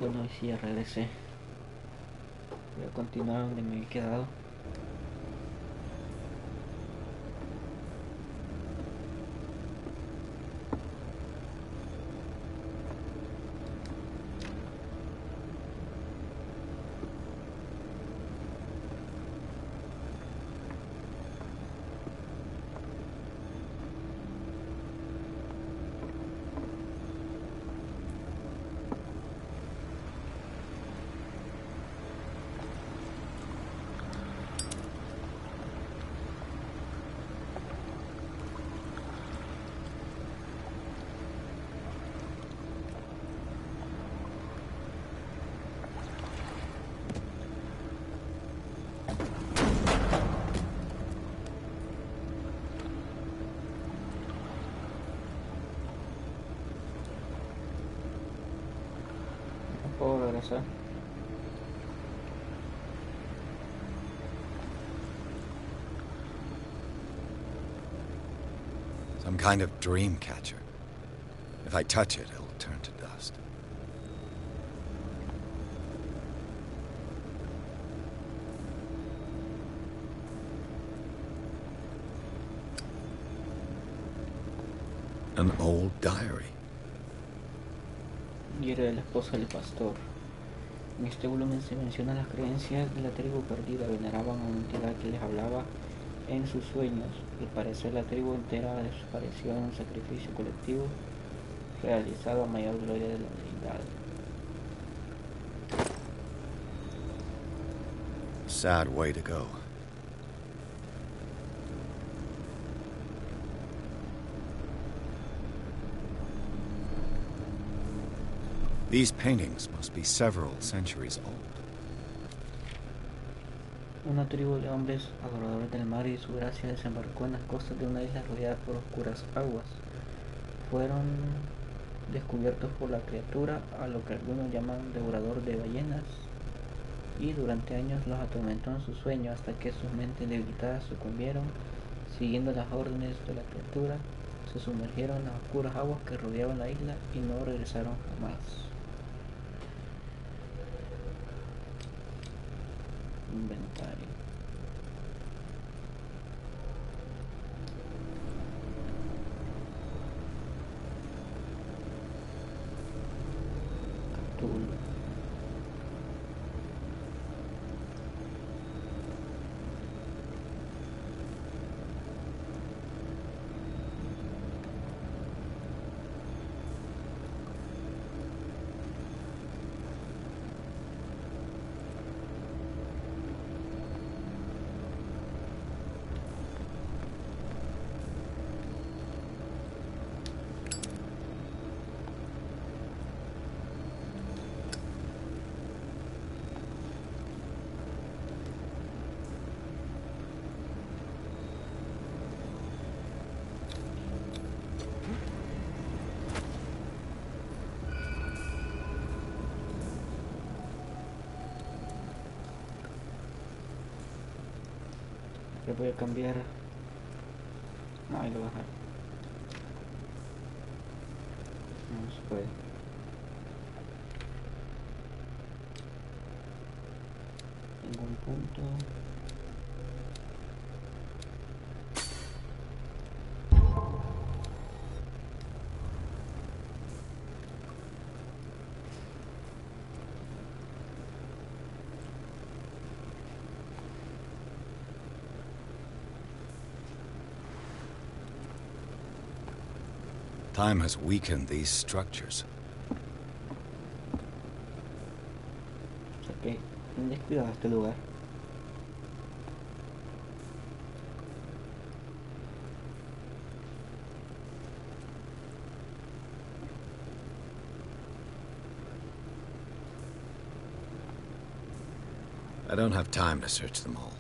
Bueno, y sí, ya regresé. Voy a continuar donde me he quedado. No puedo regresar. Some kind of dream catcher. If I touch it, it'll turn to dust. An old diary. Y era de la esposa del pastor. En este volumen se mencionan las creencias de la tribu perdida. Veneraban a una entidad que les hablaba en sus sueños. Al parecer la tribu entera desapareció en un sacrificio colectivo realizado a mayor gloria de la deidad. Sad way to go. These paintings must be several centuries old. Una tribu de hombres adoradores del mar y su gracia desembarcó en las costas de una isla rodeada por oscuras aguas. Fueron descubiertos por la criatura, a lo que algunos llaman devorador de ballenas, y durante años los atormentó en su sueño hasta que sus mentes debilitadas sucumbieron. Siguiendo las órdenes de la criatura, se sumergieron en las oscuras aguas que rodeaban la isla y no regresaron jamás. Inventario. Chtulhu. Le voy a cambiar. No, ahí lo voy a dejar. No se puede. Ningún punto. Time has weakened these structures. Saqué un descuidado este lugar. I don't have time to search them all.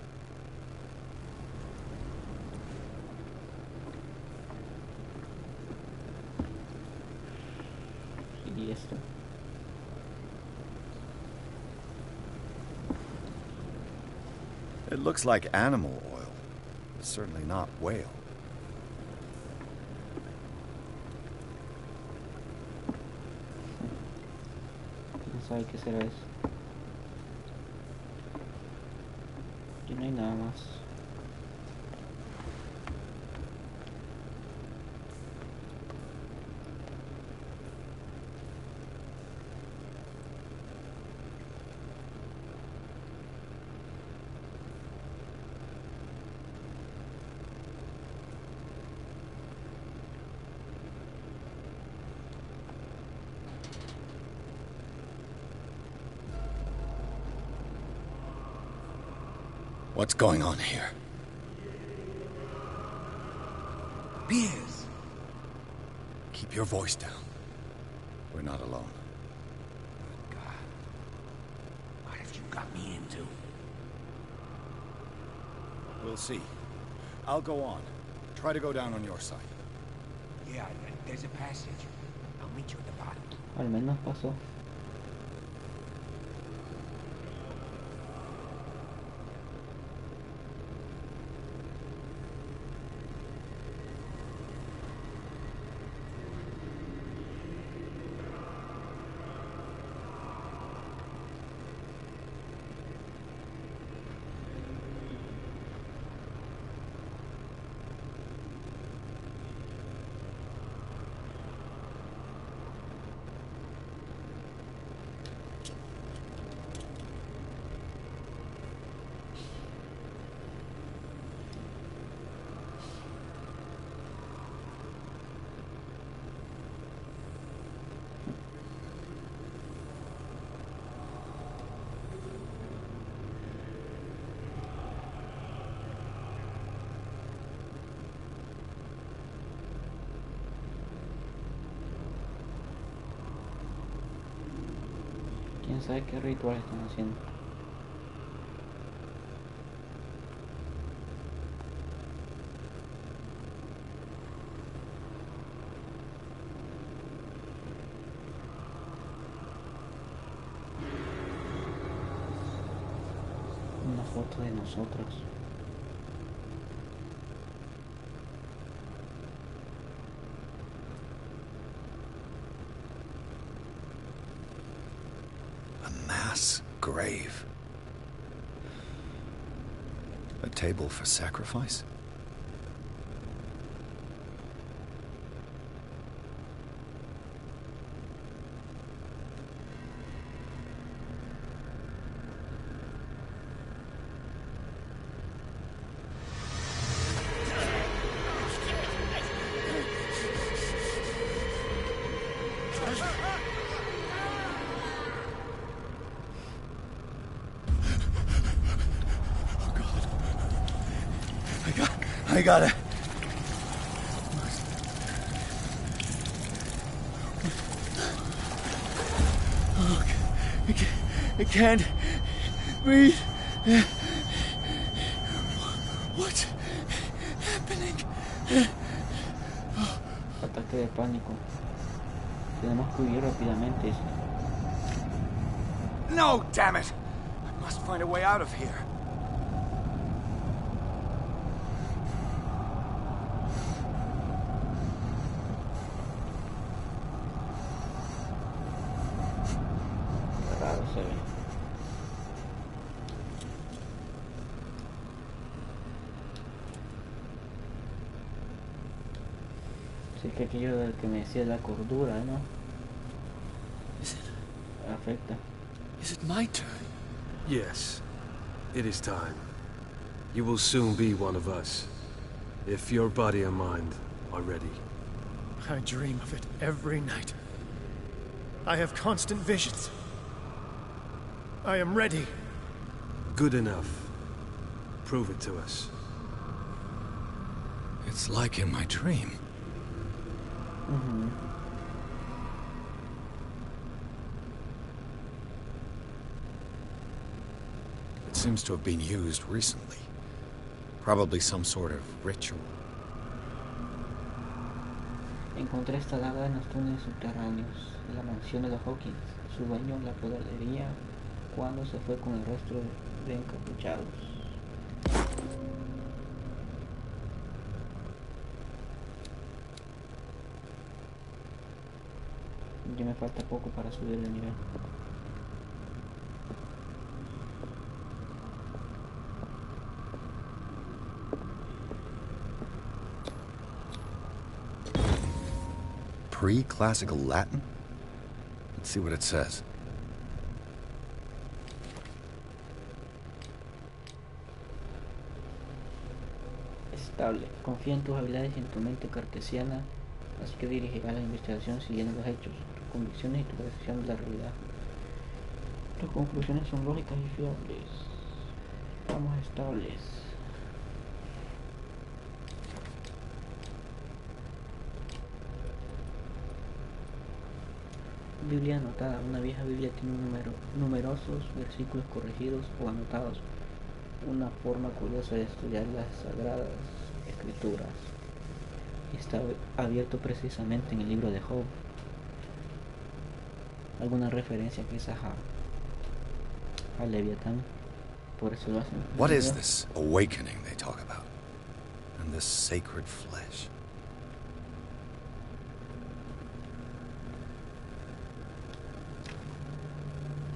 Y esto. It looks like animal oil. Certainly not whale. sabe qué será eso. Aquí no hay nada más. What's going on here? Beers. Keep your voice down. We're not alone. God. What have you got me into? We'll see. I'll go on. Try to go down on your side. Yeah, there's a passage. I'll meet you at the bottom. Al menos pasó. ¿Quién sabe qué ritual están haciendo? Una foto de nosotros. A mass grave. A table for sacrifice? I gotta... Oh, I can't breathe. What's happening? Ataque de pánico. Tenemos que huir rápidamente. No, damn it! I must find a way out of here. Raro se ve. Sí, que aquello del que me decía la cordura, ¿no? Afecta. Is it my turn? Yes, it is time. You will soon be one of us, if your body and mind are ready. I dream of it every night. I have constant visions. I am ready. Good enough. Prove it to us. It's like in my dream. Mm-hmm. It seems to have been used recently. Probably some sort of ritual. Encontré esta daga en los túneles subterráneos de la mansión de los Hawkins. Su dueño la apoderaría cuando se fue con el resto de encapuchados. Ya me falta poco para subir el nivel. Pre-classical Latin? Let's see what it says. Estable. Confía en tus habilidades y en tu mente cartesiana, así que dirigirás la investigación siguiendo los hechos, tus convicciones y tu percepción de la realidad. Tus conclusiones son lógicas y fiables. Vamos estables. Biblia anotada. Una vieja Biblia tiene numerosos versículos corregidos o anotados. Una forma curiosa de estudiar las sagradas escrituras. Está abierto precisamente en el libro de Job. Alguna referencia quizás a Leviatán. Por eso lo hacen. What is this awakening they talk about? And this sacred flesh?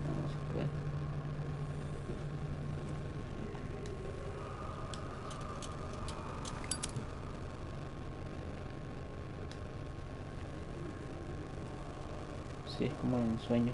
Vamos a ver. Sí, es como un sueño.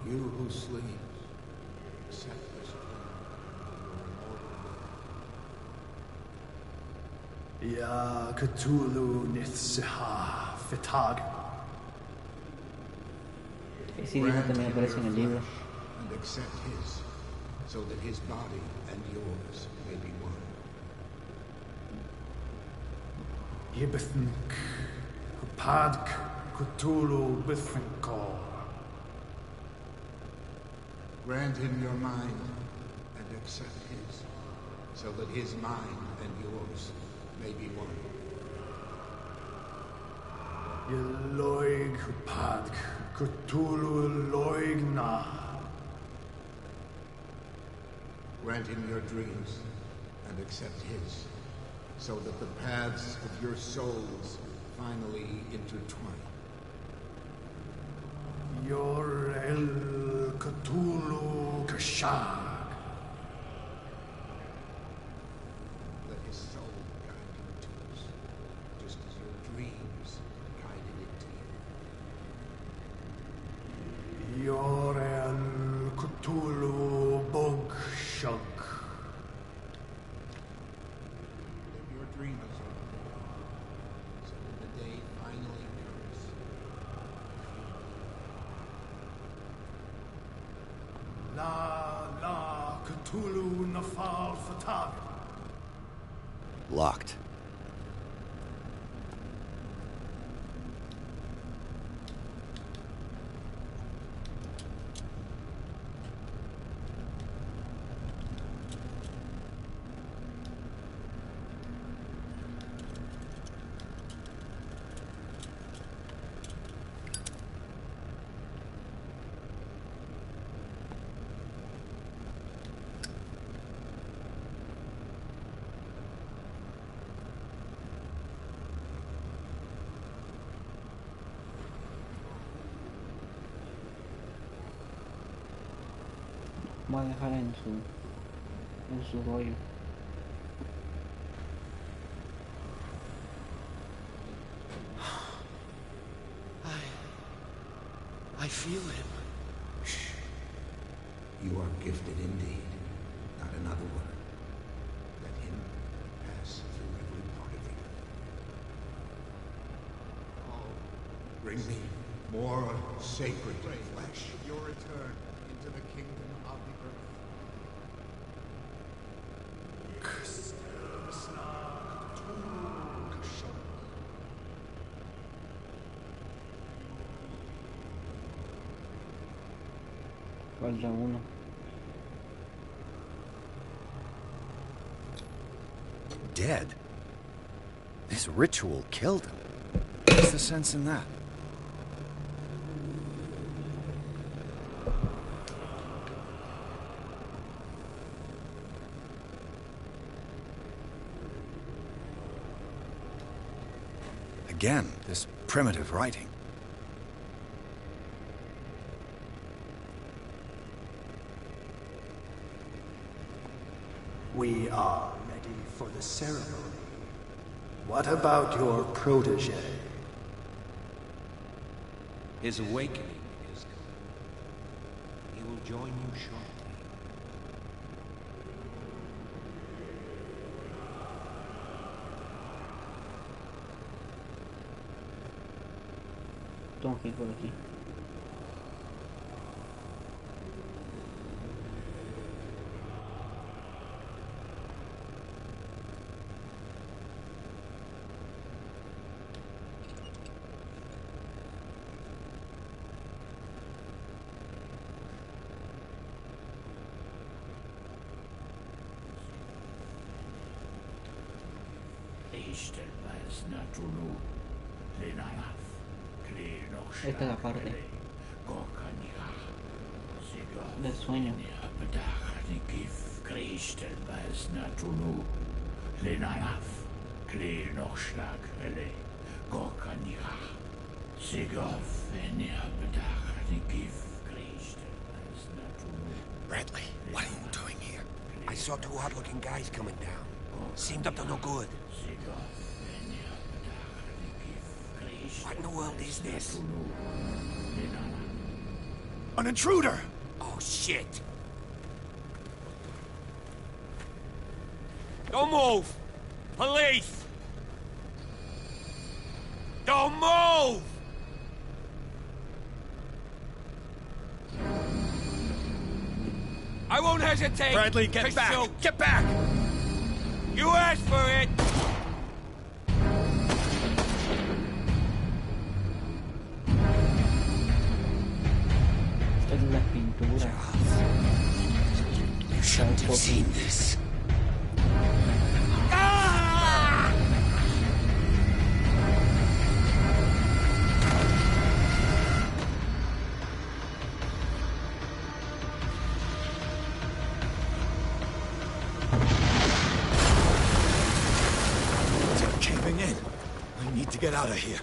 You who sleep, accept this dream. Ya Chtulhu Nithsiha Fitag. Ese idioma también aparece en el libro. And accept his, so that his body and yours may be one. Yibithink Padk Chtulhu Bithinkor. Grant him your mind and accept his, so that his mind and yours may be one. Yeloig Padk Chtulhu Loigna. Grant him your dreams and accept his, so that the paths of your souls finally intertwine. Your El Chtulhu Kashag. Let his soul guide you to us, just as your dreams guided it to you. Your El Chtulhu Bogshug. Live your dreams on, so that the day finally comes. La Chtulhu Nafal Fatag. Locked. Voy a dejar en su rollo. I feel him. You are gifted indeed, not another word. Let him pass through every part of you. All Bring me more sacred flesh. Your return into the kingdom of the earth. Falta uno. Dead? This ritual killed him. What's the sense in that? Again, this primitive writing. We are ready for the ceremony. What about your protege? His awakening is coming. He will join you shortly. Tengo que ir por aquí. Esta es la parte del sueño. Bradley, what are you doing here? I saw two odd-looking guys coming down. Seemed up to no good. What in the world is this? An intruder! Oh, shit! Don't move! Police! Don't move! I won't hesitate! Bradley, get back! Shoot. Get back! You asked for it! Esta es la pintura. You shouldn't have seen this. They're caving in. I need to get out of here.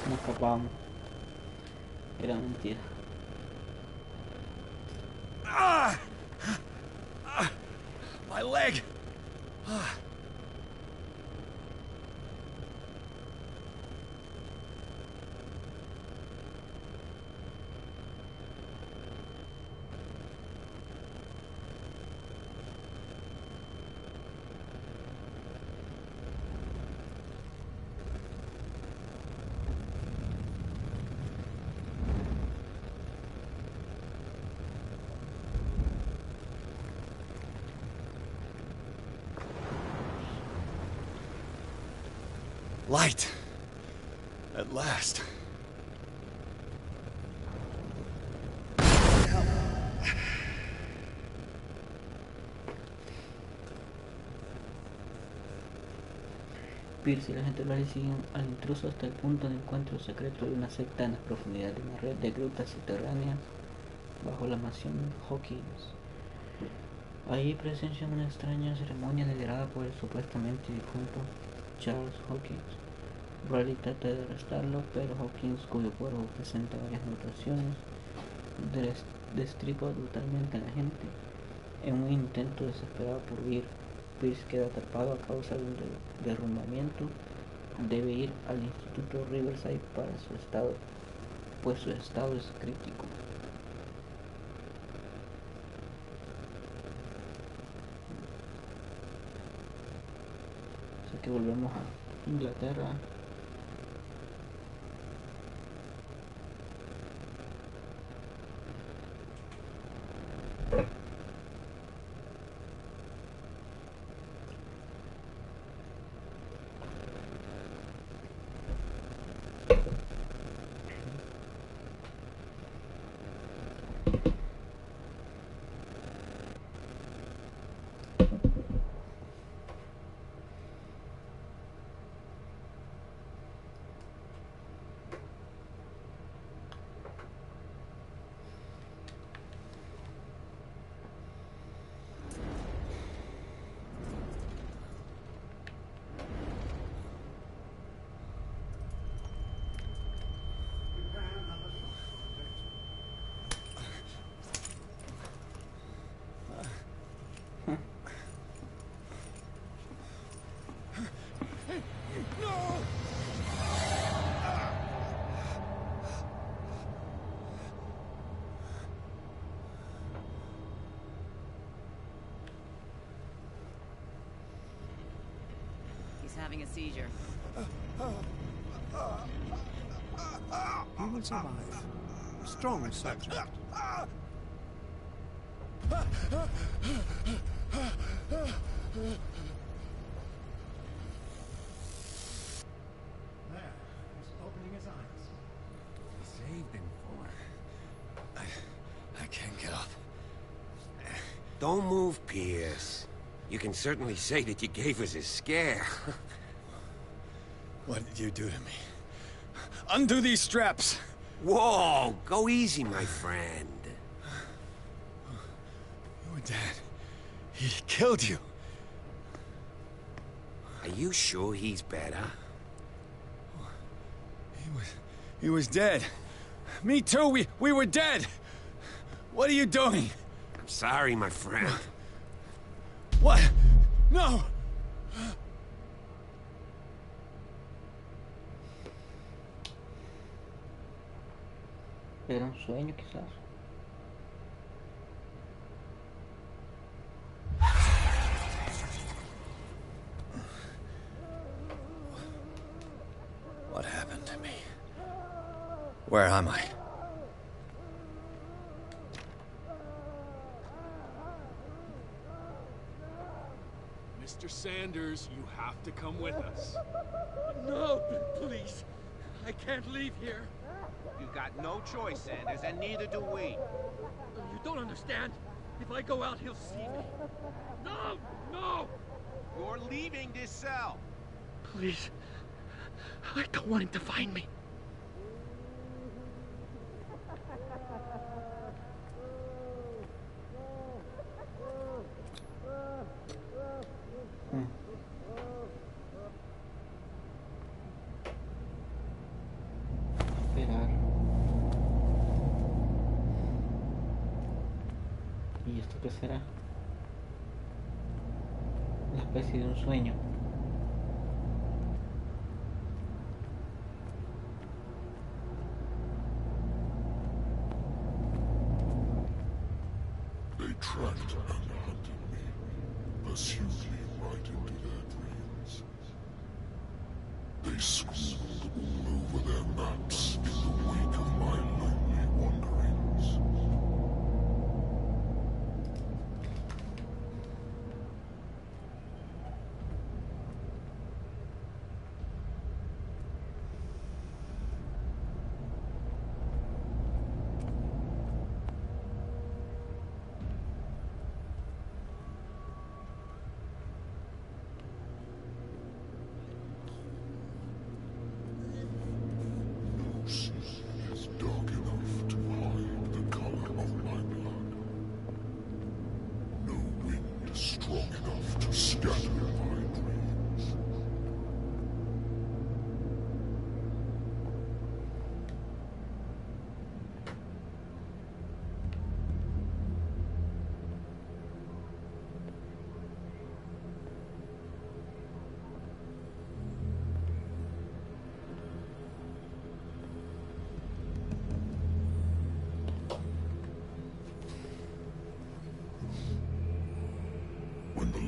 Nos escapábamos. Era mentira. My leg! Light. At last. Pierce y la gente lo siguen al intruso hasta el punto de encuentro secreto de una secta en las profundidades de una red de grutas subterráneas bajo la mansión Hawkins. Allí presencian una extraña ceremonia liderada por el supuestamente difunto Charles Hawkins. Bradley trata de arrestarlo, pero Hawkins, cuyo cuerpo presenta varias mutaciones, destripa brutalmente a la gente En un intento desesperado por huir, Pierce queda atrapado a causa de un derrumbamiento. Debe ir al Instituto Riverside para su estado, pues su estado es crítico. Así que volvemos a Inglaterra. He's having a seizure. He will survive. Strong subject. There, he's opening his eyes. Saved him for. I can't get up. Don't move, Pierce. You can certainly say that you gave us a scare. What did you do to me? Undo these straps! Whoa! Go easy, my friend. Your dad, he killed you. Are you sure he's better? He was dead. Me too, we were dead. What are you doing? I'm sorry, my friend. What? No! Era un sueño, quizás. What happened to me? Where am I? Mr. Sanders, you have to come with us. No, please. I can't leave here. You got no choice, Sanders, and neither do we. You don't understand. If I go out, he'll see me. No! No! You're leaving this cell. Please. I don't want him to find me. Esperar. ¿Y esto qué será? Una especie de un sueño. They tracked and hunted me, pursued me right into their dreams. They scribbled all over their maps in the wake of my lonely wanderings. No sea is dark enough to hide the color of my blood. No wind strong enough to scatter my dreams.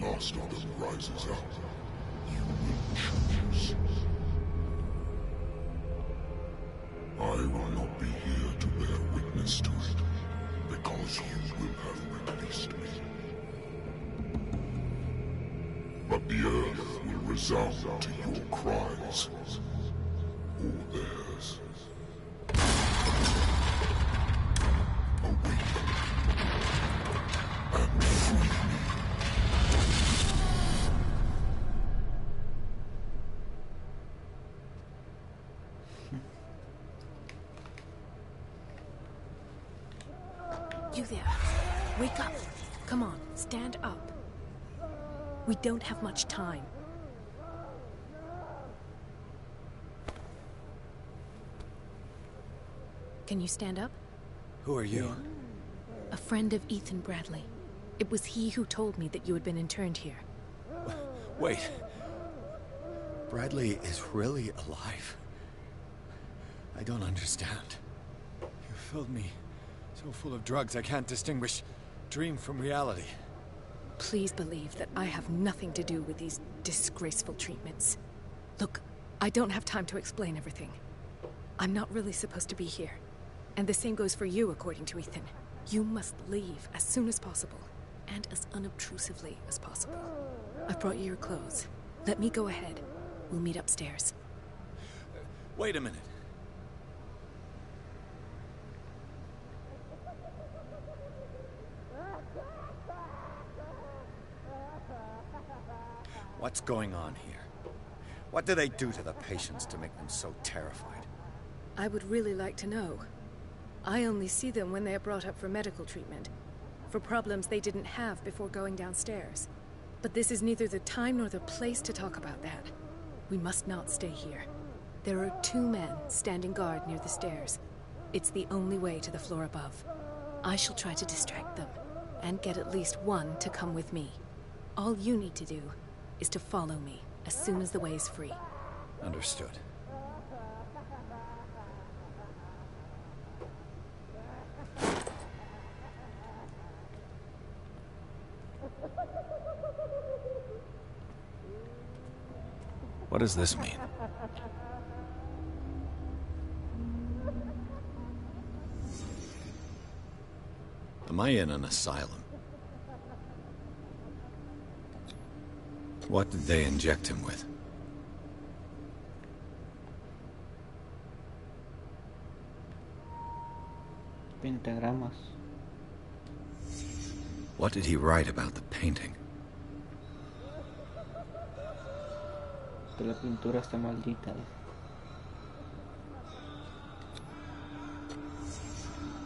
last of them rises up, you will choose. I will not be here to bear witness to it, because you will have released me. But the earth will resound to your cries, or theirs. Awaken and free me. You there. Wake up. Come on, stand up. We don't have much time. Can you stand up? Who are you? A friend of Ethan Bradley. It was he who told me that you had been interned here. Wait. Bradley is really alive? I don't understand. You filled me so full of drugs I can't distinguish dream from reality. Please believe that I have nothing to do with these disgraceful treatments. Look, I don't have time to explain everything. I'm not really supposed to be here. And the same goes for you, according to Ethan. You must leave as soon as possible, and as unobtrusively as possible. I've brought you your clothes. Let me go ahead. We'll meet upstairs. Wait a minute. What's going on here? What do they do to the patients to make them so terrified? I would really like to know. I only see them when they are brought up for medical treatment, for problems they didn't have before going downstairs. But this is neither the time nor the place to talk about that. We must not stay here. There are 2 men standing guard near the stairs. It's the only way to the floor above. I shall try to distract them, and get at least one to come with me. All you need to do is to follow me as soon as the way is free. Understood. What does this mean? Am I in an asylum? What did they inject him with? Pentagramas. What did he write about the painting? Que la pintura está maldita.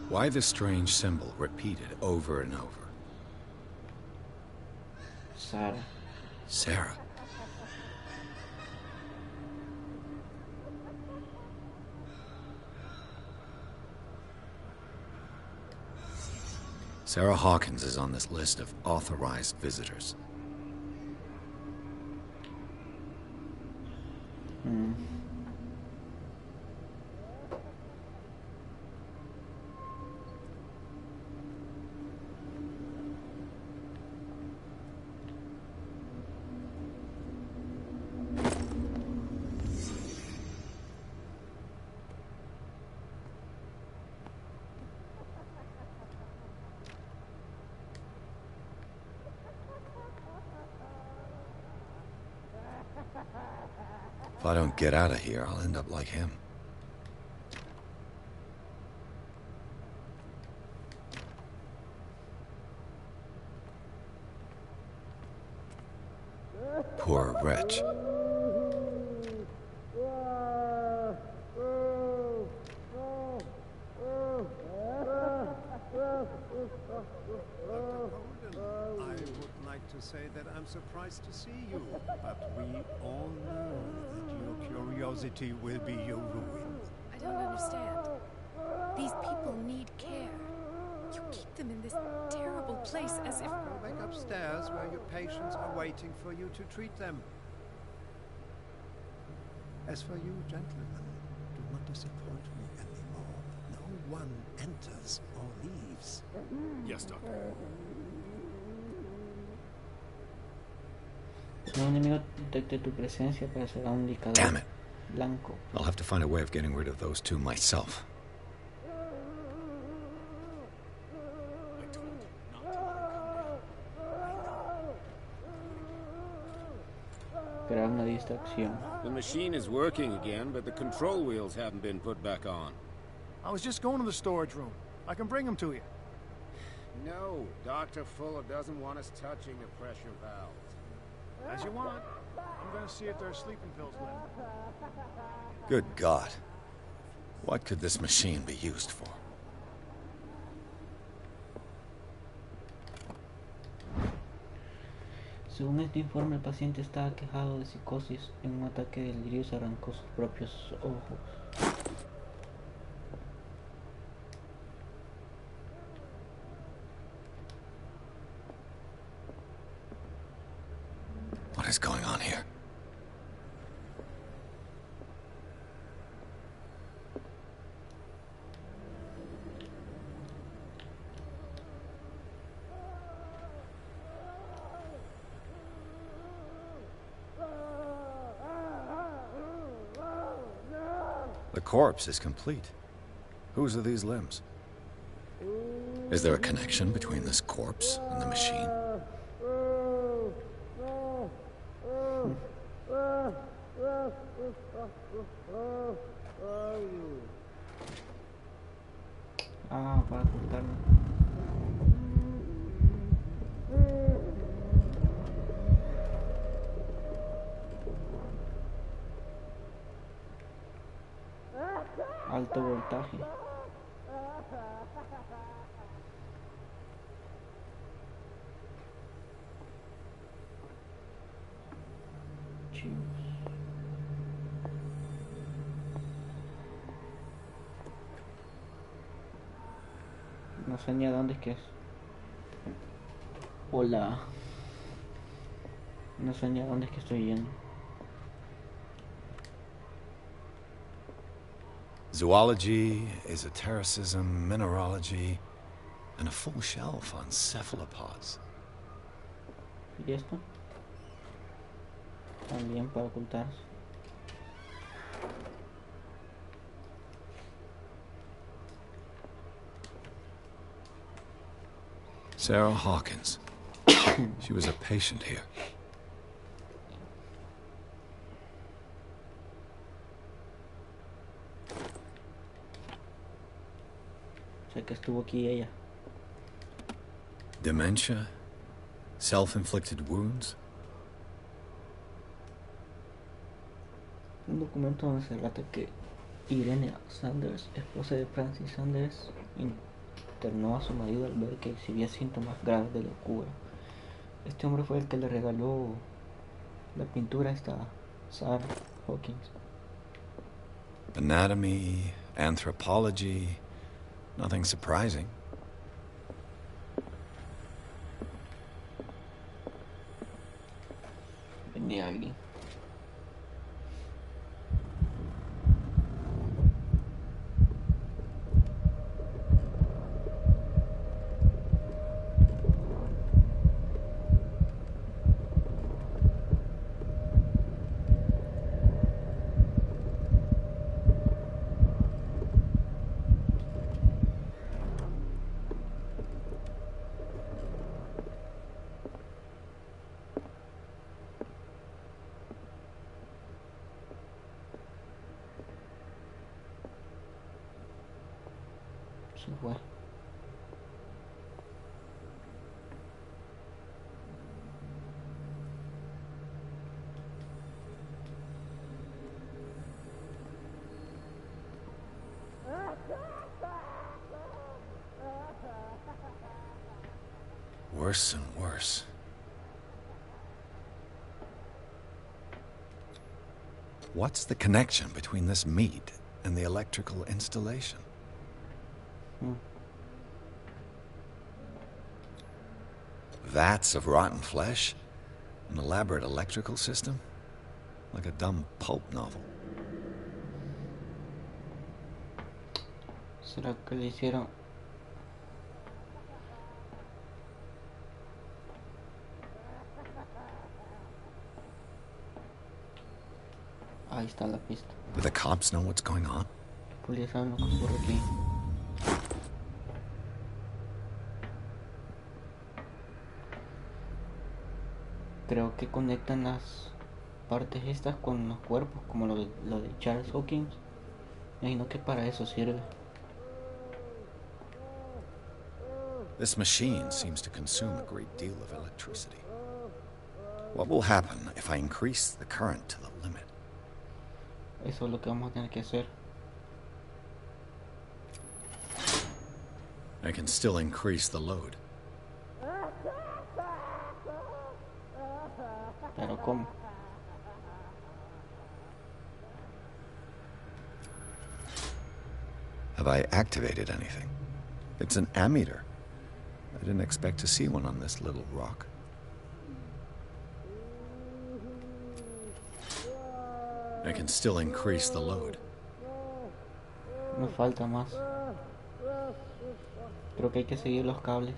Why the strange symbol repeated over and over? Sarah. Sarah. Sarah Hawkins is on this list of authorized visitors. If I don't get out of here, I'll end up like him. Poor wretch. Say that I'm surprised to see you, but we all know that your curiosity will be your ruin. I don't understand. These people need care. You keep them in this terrible place as if... Go back upstairs where your patients are waiting for you to treat them. As for you, gentlemen, do not disappoint me anymore. No one enters or leaves. Yes, Doctor. Un enemigo detecte tu presencia aparecerá un indicador Damn it. blanco. I'll have to find a way of getting rid of those two myself. Crear una distracción. The machine is working again, but the control wheels haven't been put back on. I was just going to the storage room. I can bring them to you. No, Dr. Fuller doesn't want us touching the pressure valves. As you want. I'm gonna see if there are sleeping pills left. Good God. What could this machine be used for? Según este informe, el paciente estaba quejado de psicosis. En un ataque de delirio se arrancó sus propios ojos. What is going on here? The corpse is complete. Whose are these limbs? Is there a connection between this corpse and the machine? Ah, para ocultarme. Alto voltaje. No sé ni a dónde es que es. Hola. No sé ni a dónde es que estoy yendo. Zoology, esotericism, mineralogy, and a full shelf on cephalopods. ¿Y esto? También para ocultarse. Sarah Hawkins. She was a patient here. Sé que estuvo aquí ella. Dementia? Self-inflicted wounds? Un documento donde se relata que Irene Sanders, esposa de Francis Sanders, internó a su marido al ver que exhibía síntomas graves de locura. Este hombre fue el que le regaló la pintura a esta Sarah Hawkins. Anatomy, anthropology, nothing surprising. Venía alguien. Se fue. Worse and worse. What's the connection between this meat and the electrical installation? Vats of rotten flesh? An elaborate electrical system? Like a dumb pulp novel. ¿Será que le hicieron? Ahí está la pista. Do the cops know what's going on? Policías saben lo que ocurre aquí. Creo que conectan las partes estas con los cuerpos, como lo de Charles Hawkins. Imagino que para eso sirve. This machine seems to consume a great deal of electricity. What will happen if I increase the current to the limit? Eso es lo que vamos a tener que hacer. I can still increase the load. Pero ¿cómo? Have I activated anything? It's an ammeter. I didn't expect to see one on this little rock. I can still increase the load. Me falta más. Creo que hay que seguir los cables.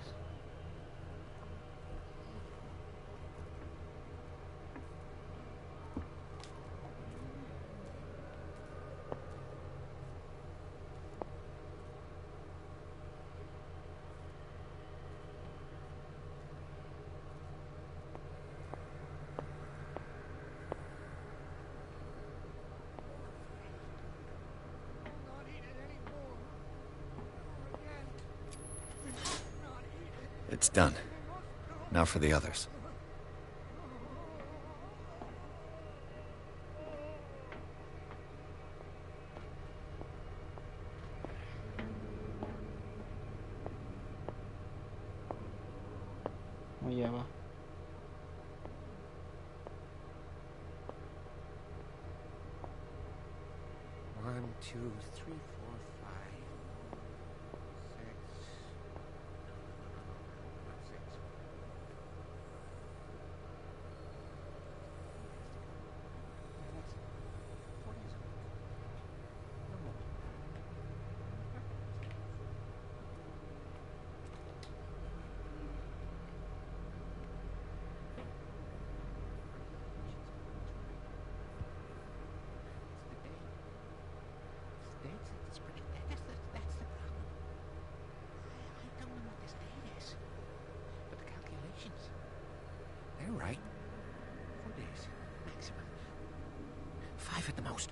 It's done. Now for the others. Allá va. One, two, three, four, five, six. Not six. Yeah, that's 40 is no more. That's the problem. I don't know what this date is. But the calculations, they're right. 4 days, maximum. 5 at the most.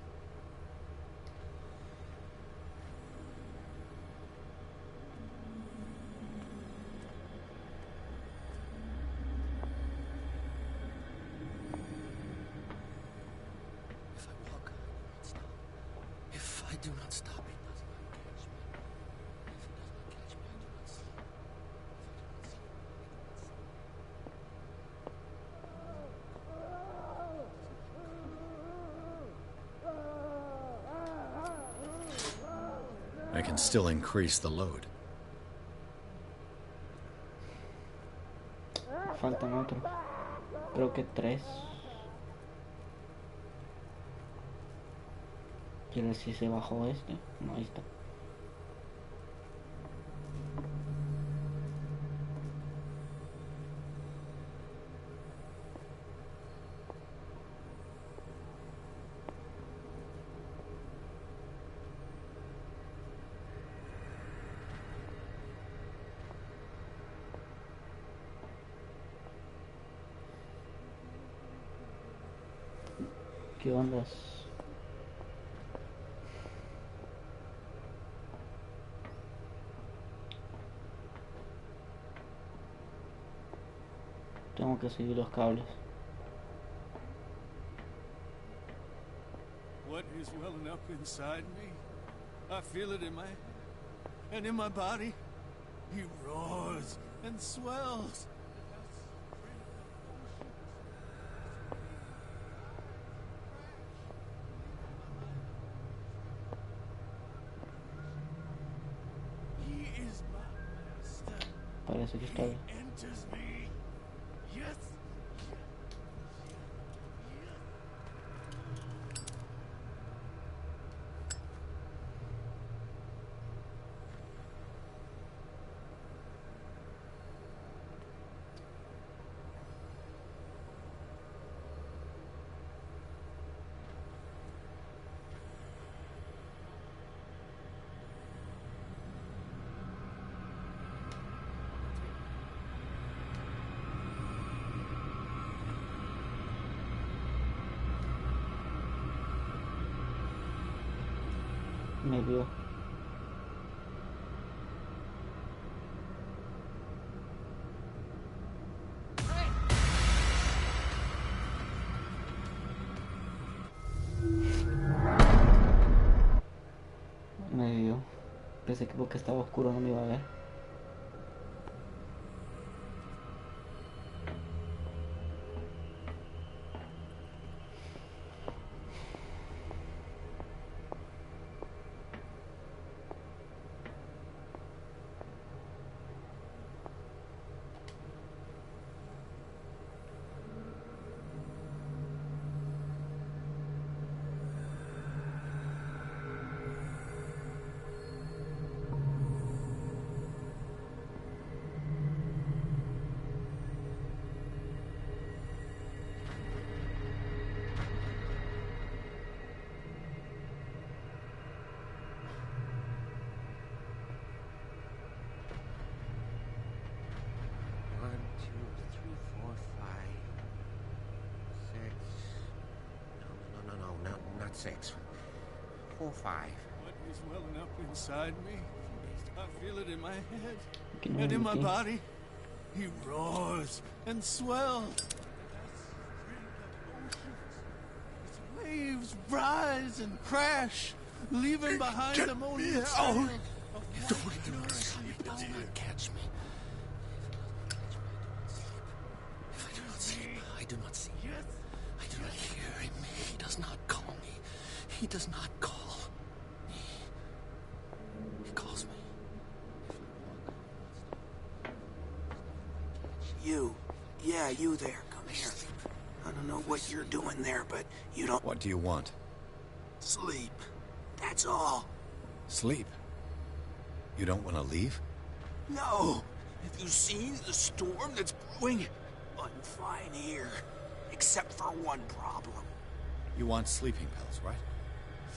If I walk, I will not stop. If I do not stop, it does not catch me. If it does not catch me, I do not sleep. If I do not sleep, I can still increase the load. Faltan otros. Creo que 3. Quiero ver si se bajó este. No, ahí está. ¿Qué ondas? Tengo que seguir los cables. What is welling up inside me? I feel it in my body. He roars and swells. He is my master. Parece que está bien. He enters me. Yes. Me vio. Me vio. Pensé que porque estaba oscuro no me iba a ver. Not 6. 4, 5. What is welling up inside me? I feel it in my head No, and in my body. He roars and swells. Its waves rise and crash, leaving behind the moaning trail. Does not catch me. If I do not sleep, I do not see him. I do not hear him. He does not call me. He does not call me. He calls me. You. Yeah, you there. Come here. I don't know what you're doing there, but you don't... What do you want? Sleep. That's all. Sleep? You don't want to leave? No. Have you seen the storm that's brewing? I'm fine here. Except for one problem. You want sleeping pills, right?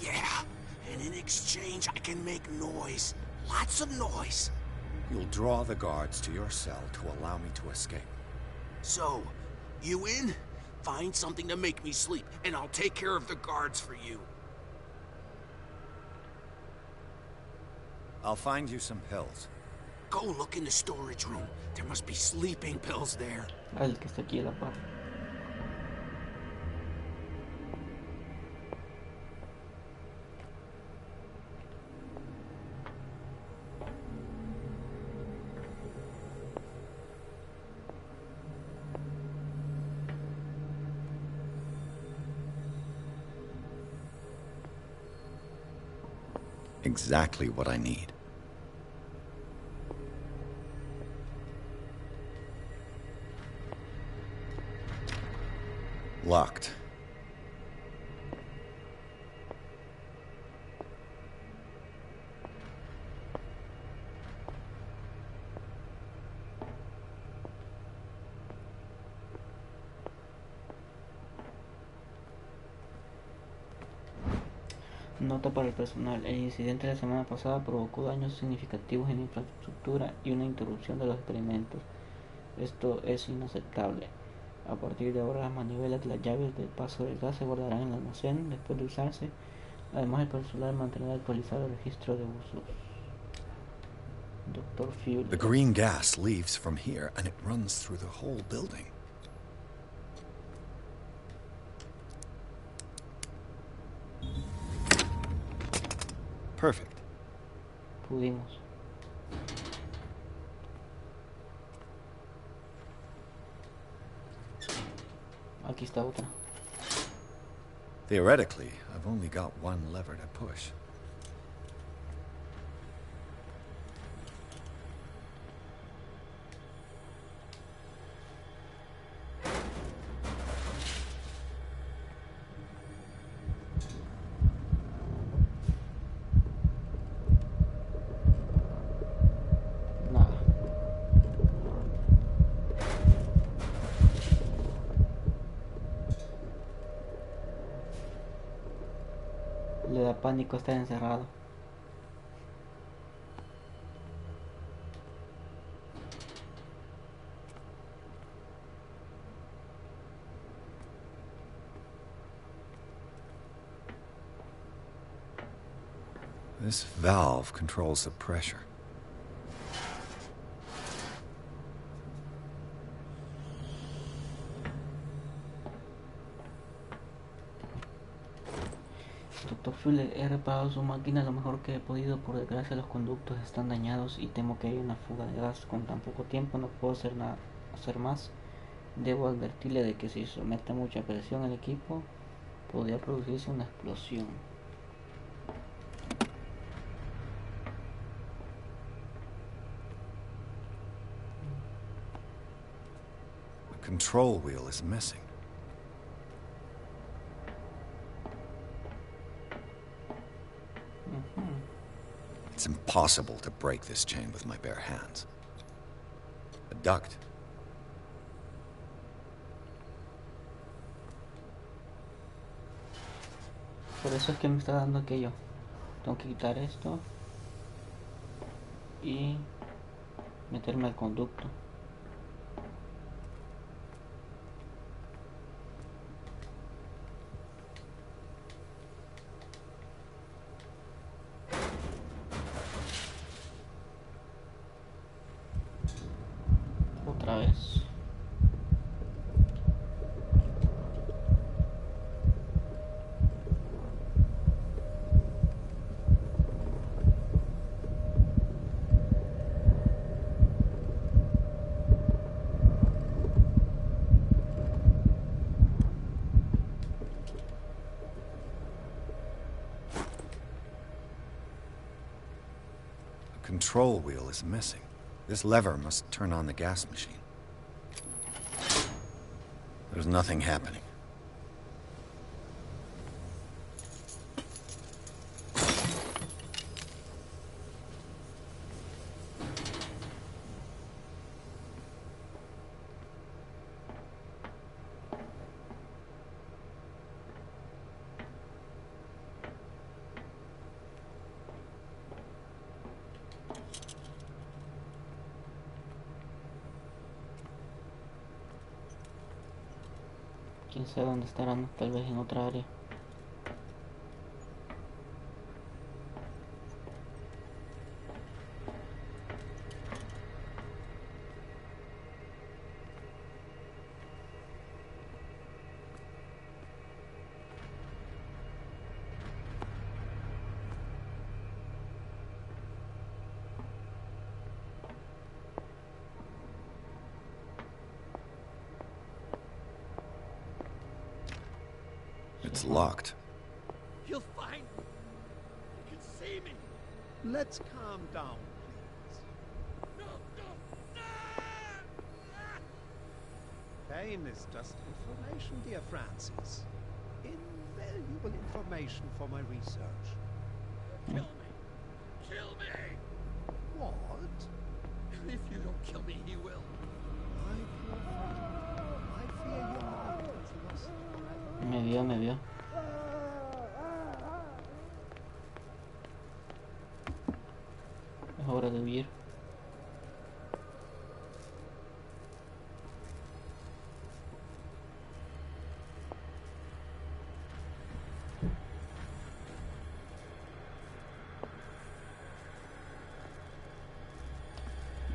Yeah. And in exchange, I can make noise. Lots of noise. You'll draw the guards to your cell to allow me to escape. So, you in? Find something to make me sleep, and I'll take care of the guards for you. I'll find you some pills. Go look in the storage room. There must be sleeping pills there. El que está aquí a la par. Exactly what I need. Locked. Nota para el personal. El incidente de la semana pasada provocó daños significativos en la infraestructura y una interrupción de los experimentos. Esto es inaceptable. A partir de ahora las manivelas de las llaves del paso del gas se guardarán en el almacén después de usarse. Además el personal mantendrá actualizado el registro de usos. Dr. Fuel. The green gas leaves from here and it runs through the whole building. Perfect. Pudimos. Aquí está otra. Theoretically, I've only got one lever to push. Le da pánico estar encerrado. This valve controls the pressure. Doctor Fuller, he reparado su máquina lo mejor que he podido. Por desgracia los conductos están dañados y temo que haya una fuga de gas. Con tan poco tiempo no puedo hacer más. Debo advertirle de que si somete a mucha presión el equipo, podría producirse una explosión. The control wheel is missing. It's impossible to break this chain with my bare hands. A duct. Por eso es que me está dando aquello. Tengo que quitar esto y meterme al conducto. Otra vez. The control wheel is missing. This lever must turn on the gas machine. There's nothing happening. Quién sabe dónde estarán, tal vez en otra área. It's locked. He'll find me. He can see me. Let's calm down, please. Pain is just information, dear Francis. Invaluable information for my research. Kill me! Kill me! What? If you don't kill me, he will. I fear your mind is lost forever. Me vio. Es hora de huir.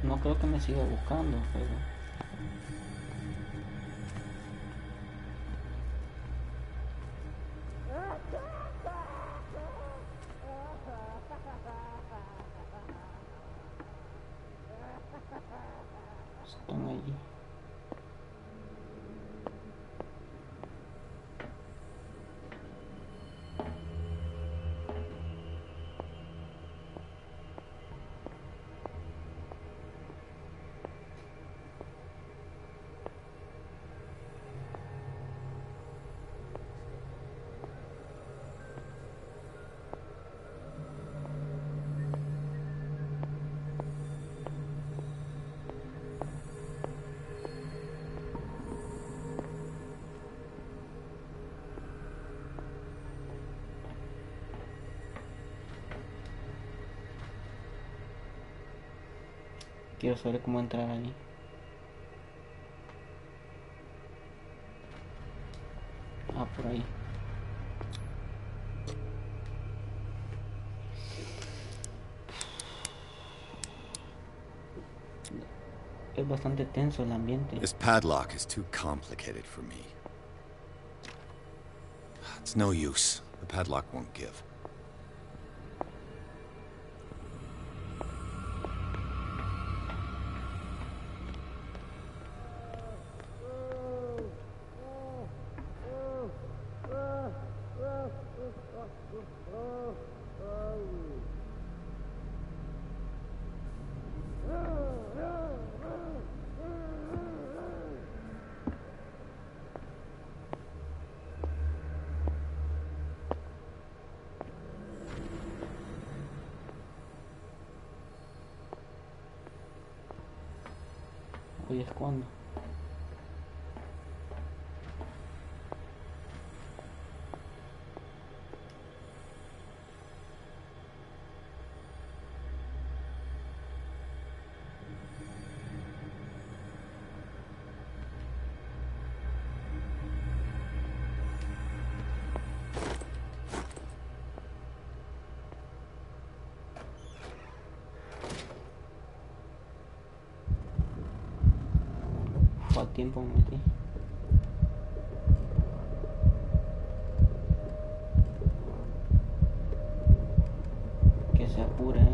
No creo que me siga buscando, pero... están allí. Quiero saber cómo entrar allí. Ah, por ahí. Es bastante tenso el ambiente. This padlock is too complicated for me. It's no use. The padlock won't give. Hoy es cuando. ¿Cuánto tiempo me metí? Que se apure,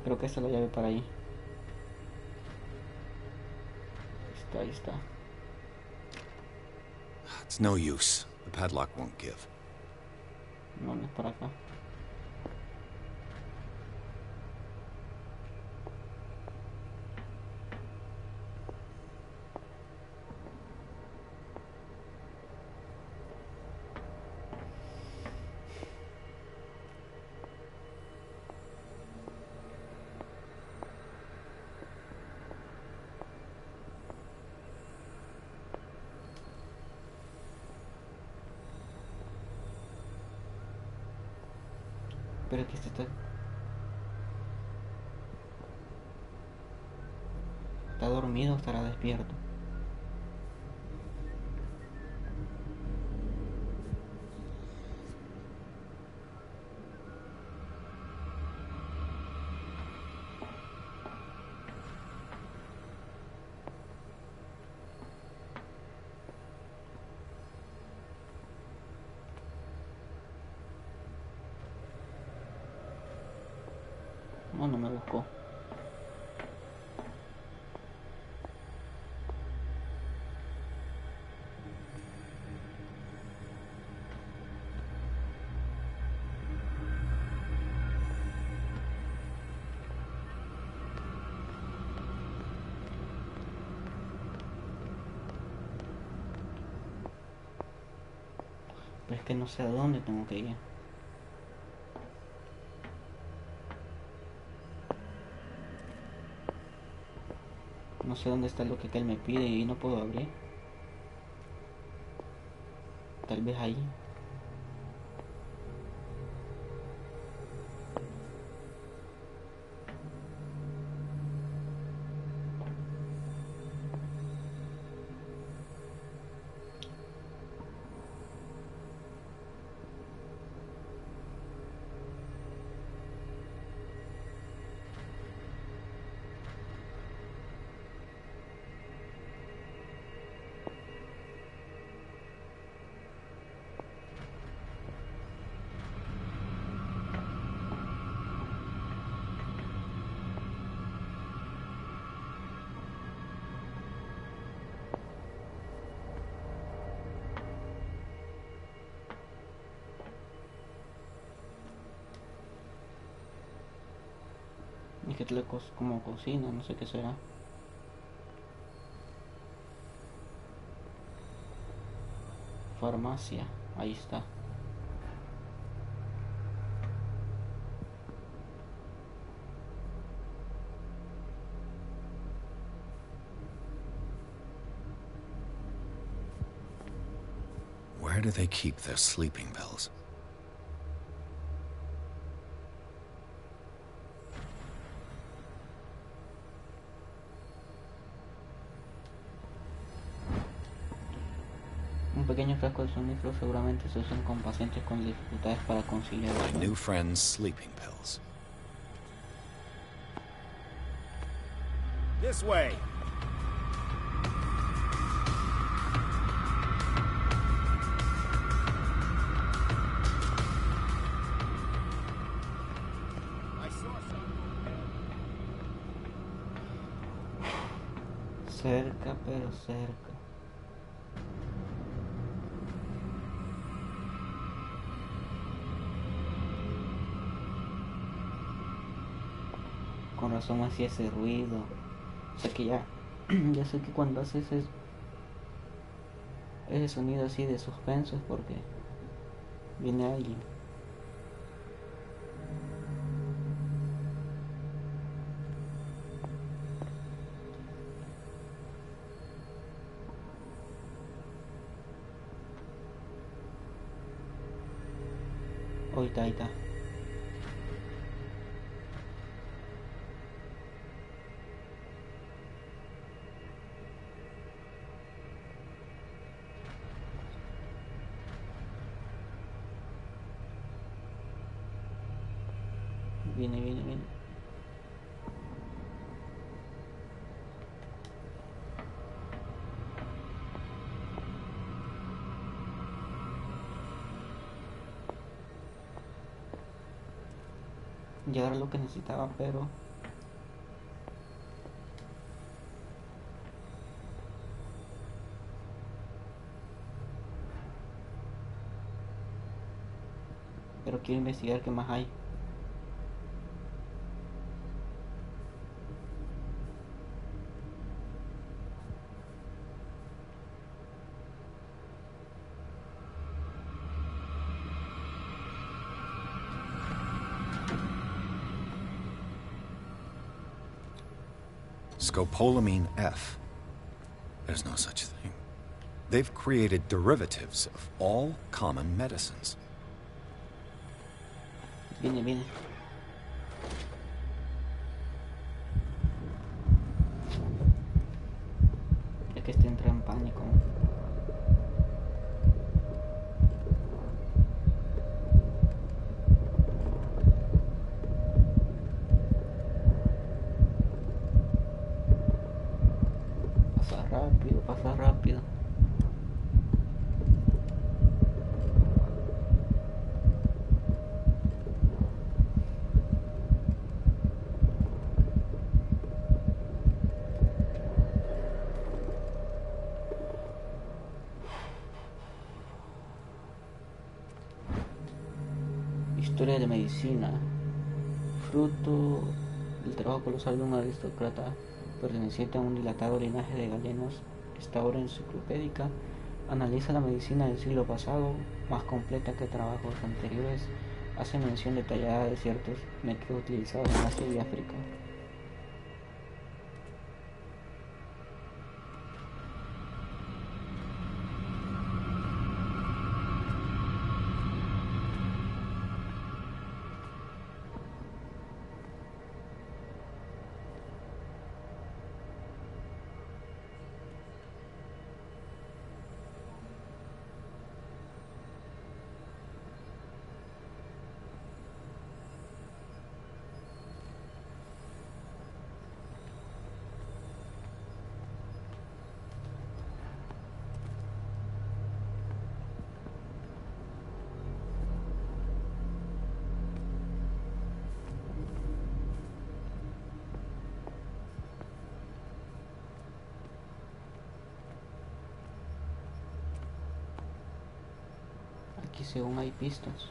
Creo que esta es la llave para ahí. Ahí está. It's no use. The padlock won't give. No, no es para acá. Pero aquí está dormido o estará despierto. No, no me buscó. Pero es que no sé a dónde tengo que ir. No sé dónde está lo que él me pide y no puedo abrir. Tal vez ahí. Es que como cocina, no sé qué será. Farmacia, ahí está. Where do they keep their sleeping pills? pequeños frascos de suministro seguramente se usan con pacientes con dificultades para conciliar el My sueño. new friend's sleeping pills. This way. I saw Cerca, pero cerca. Con razón hacía ese ruido. O sea que ya sé que cuando hace ese sonido así de suspenso es porque viene alguien. Ahí está, ahí está. Viene, viene, viene. Ya era lo que necesitaba, pero quiero investigar qué más hay. Scopolamine F. There's no such thing. They've created derivatives of all common medicines. Viene, viene. Es que entra en pánico. Pasa rápido, pasa rápido. Historia de medicina. Fruto del trabajo colosal de un aristócrata perteneciente a un dilatado linaje de galenos, esta obra enciclopédica analiza la medicina del siglo pasado, más completa que trabajos anteriores, hace mención detallada de ciertos métodos utilizados en Asia y África. Aquí según hay pistas.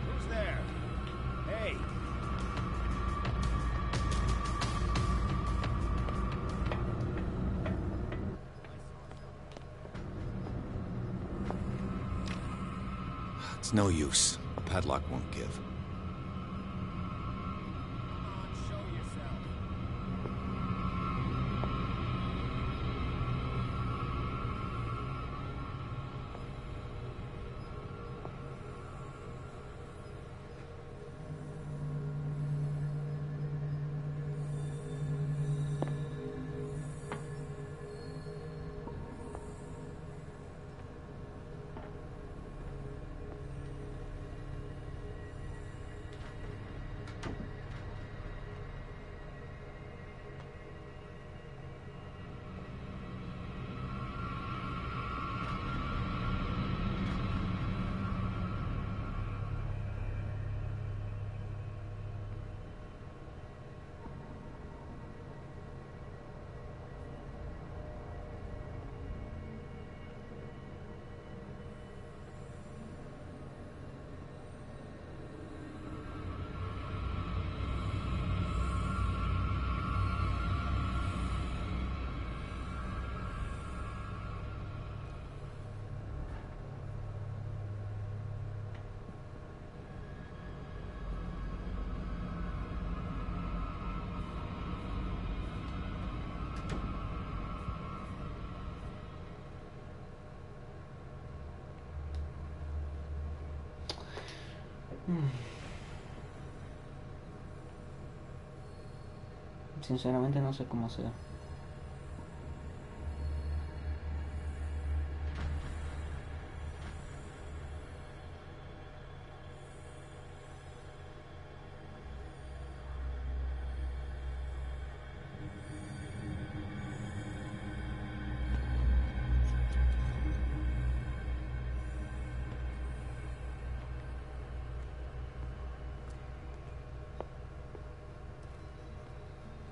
Who's there? Hey. It's no use. The padlock won't give. Sinceramente no sé cómo hacer.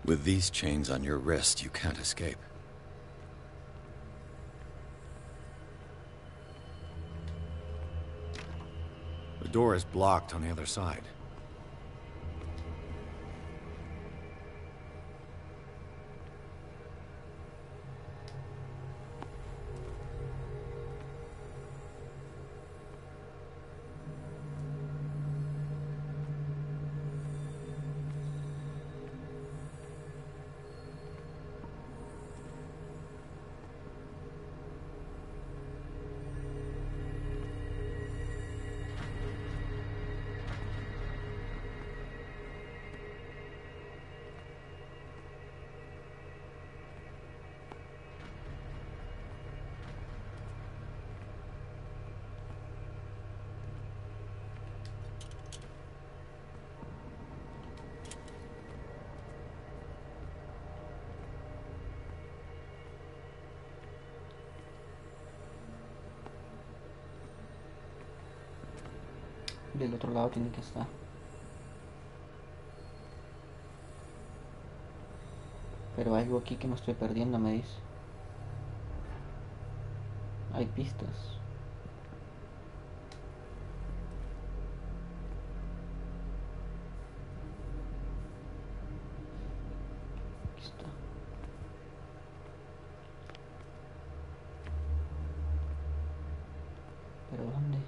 With these chains on your wrist, you can't escape. The door is blocked on the other side. Del otro lado tiene que estar. Pero hay algo aquí que me estoy perdiendo, me dice. Hay pistas. Aquí está. ¿Pero dónde?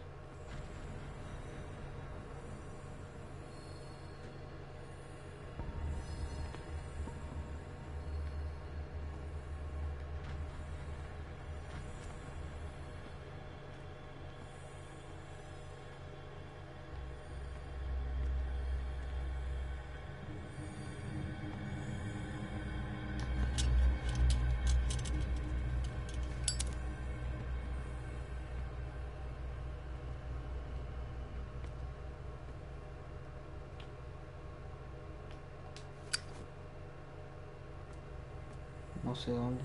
No sé dónde.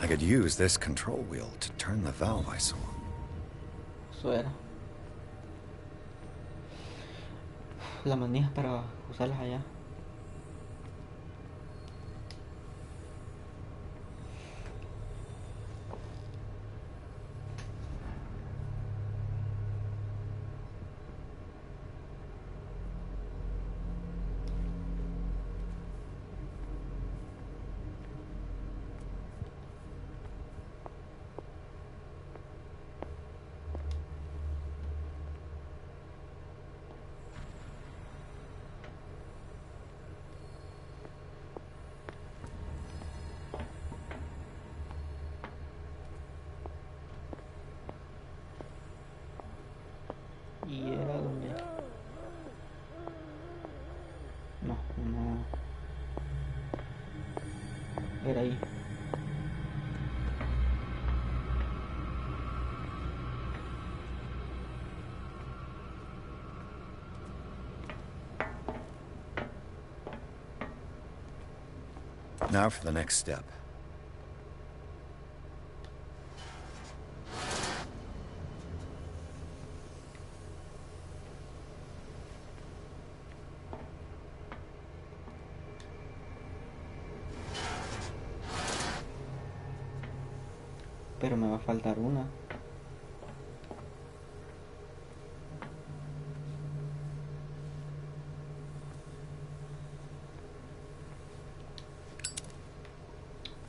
I could use this control wheel to turn the valve I saw. Eso era. Las manijas para usarlas allá. Y era donde... No, no... Era ahí. Now for the next step. Pero me va a faltar una.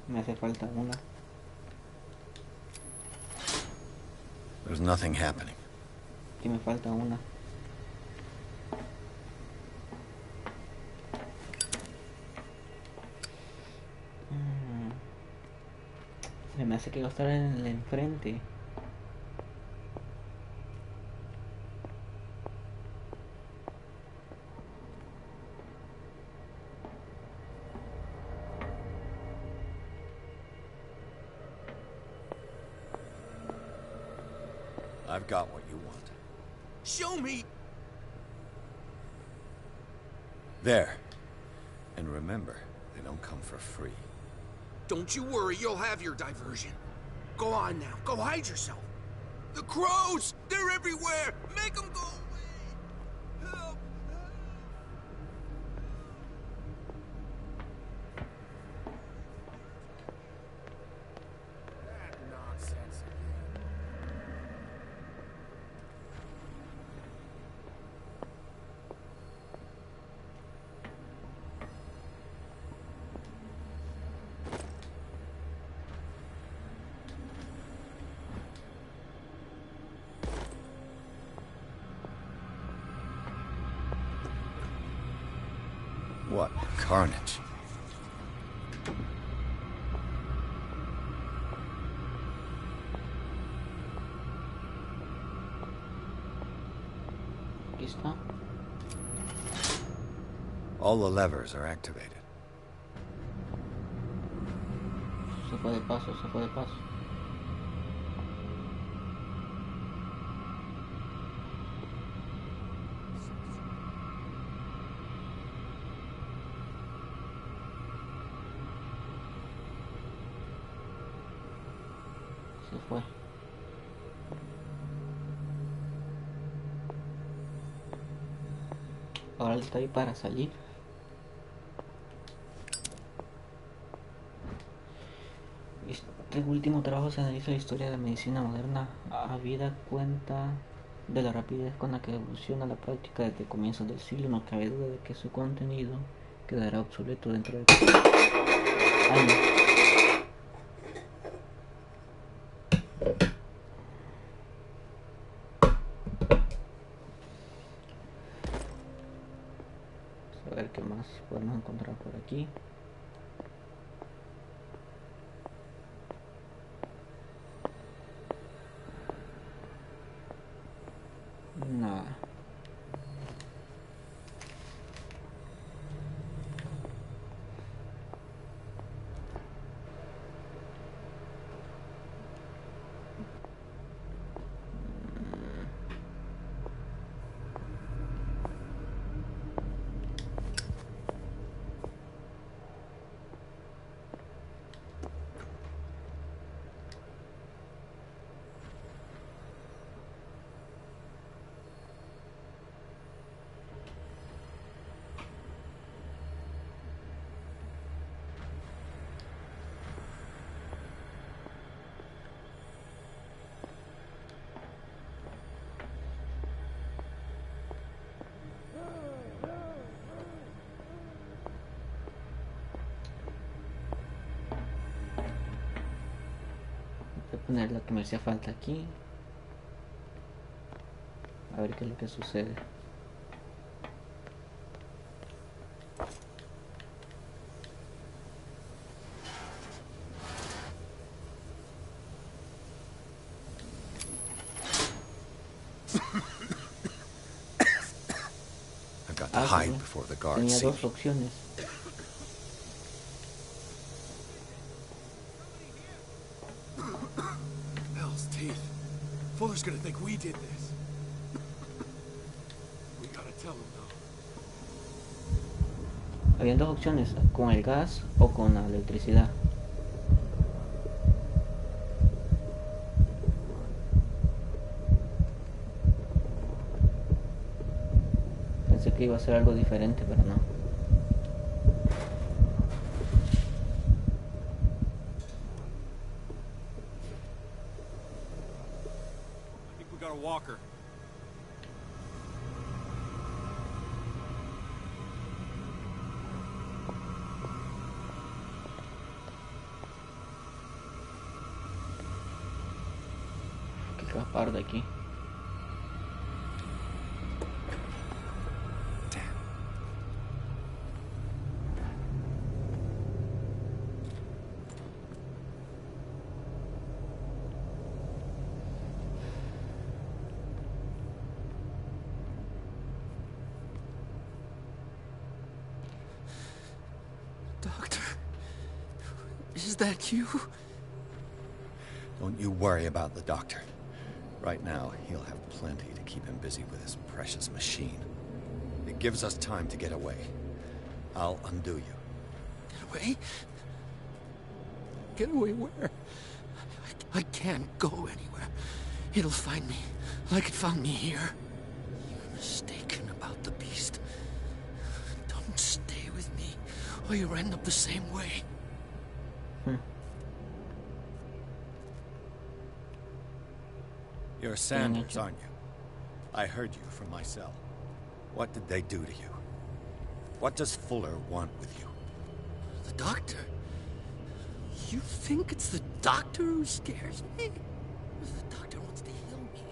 Me hace falta una. There's nothing happening. Y me falta una. Se me hace que va a estar en el enfrente. I've got what you want. Show me! There. And remember, they don't come for free. Don't you worry, you'll have your diversion. Go on now, go hide yourself. The crows! They're everywhere! Make them go away! Help! That nonsense again. What carnage. Aquí está. All the levers are activated. Se fue de paso, se fue de paso. Se fue. Ahora está ahí para salir. Este último trabajo se analiza la historia de la medicina moderna, habida cuenta de la rapidez con la que evoluciona la práctica desde comienzos del siglo. No cabe duda de que su contenido quedará obsoleto dentro de años. A ver qué más podemos encontrar por aquí. Nada. Voy a poner la que me hacía falta aquí. A ver qué es lo que sucede. I've got to hide before the guards Tenía see me. dos opciones. Hell's teeth. Fuller's gonna think we did this. We gotta tell him, though. Habían dos opciones, con el gas o con la electricidad. Pensé que iba a ser algo diferente, pero no. I think we got a walker. Hay que escapar de aquí. Doctor, is that you? Don't you worry about the doctor. Right now, he'll have plenty to keep him busy with his precious machine. It gives us time to get away. I'll undo you. Get away? Get away where? I can't go anywhere. It'll find me, like it found me here. You're mistaken about the beast. Don't stay with me, or you'll end up the same way. You're Sanders, aren't you? I heard you from my cell. What did they do to you? What does Fuller want with you? The doctor? You think it's the doctor who scares me? The doctor wants to heal me.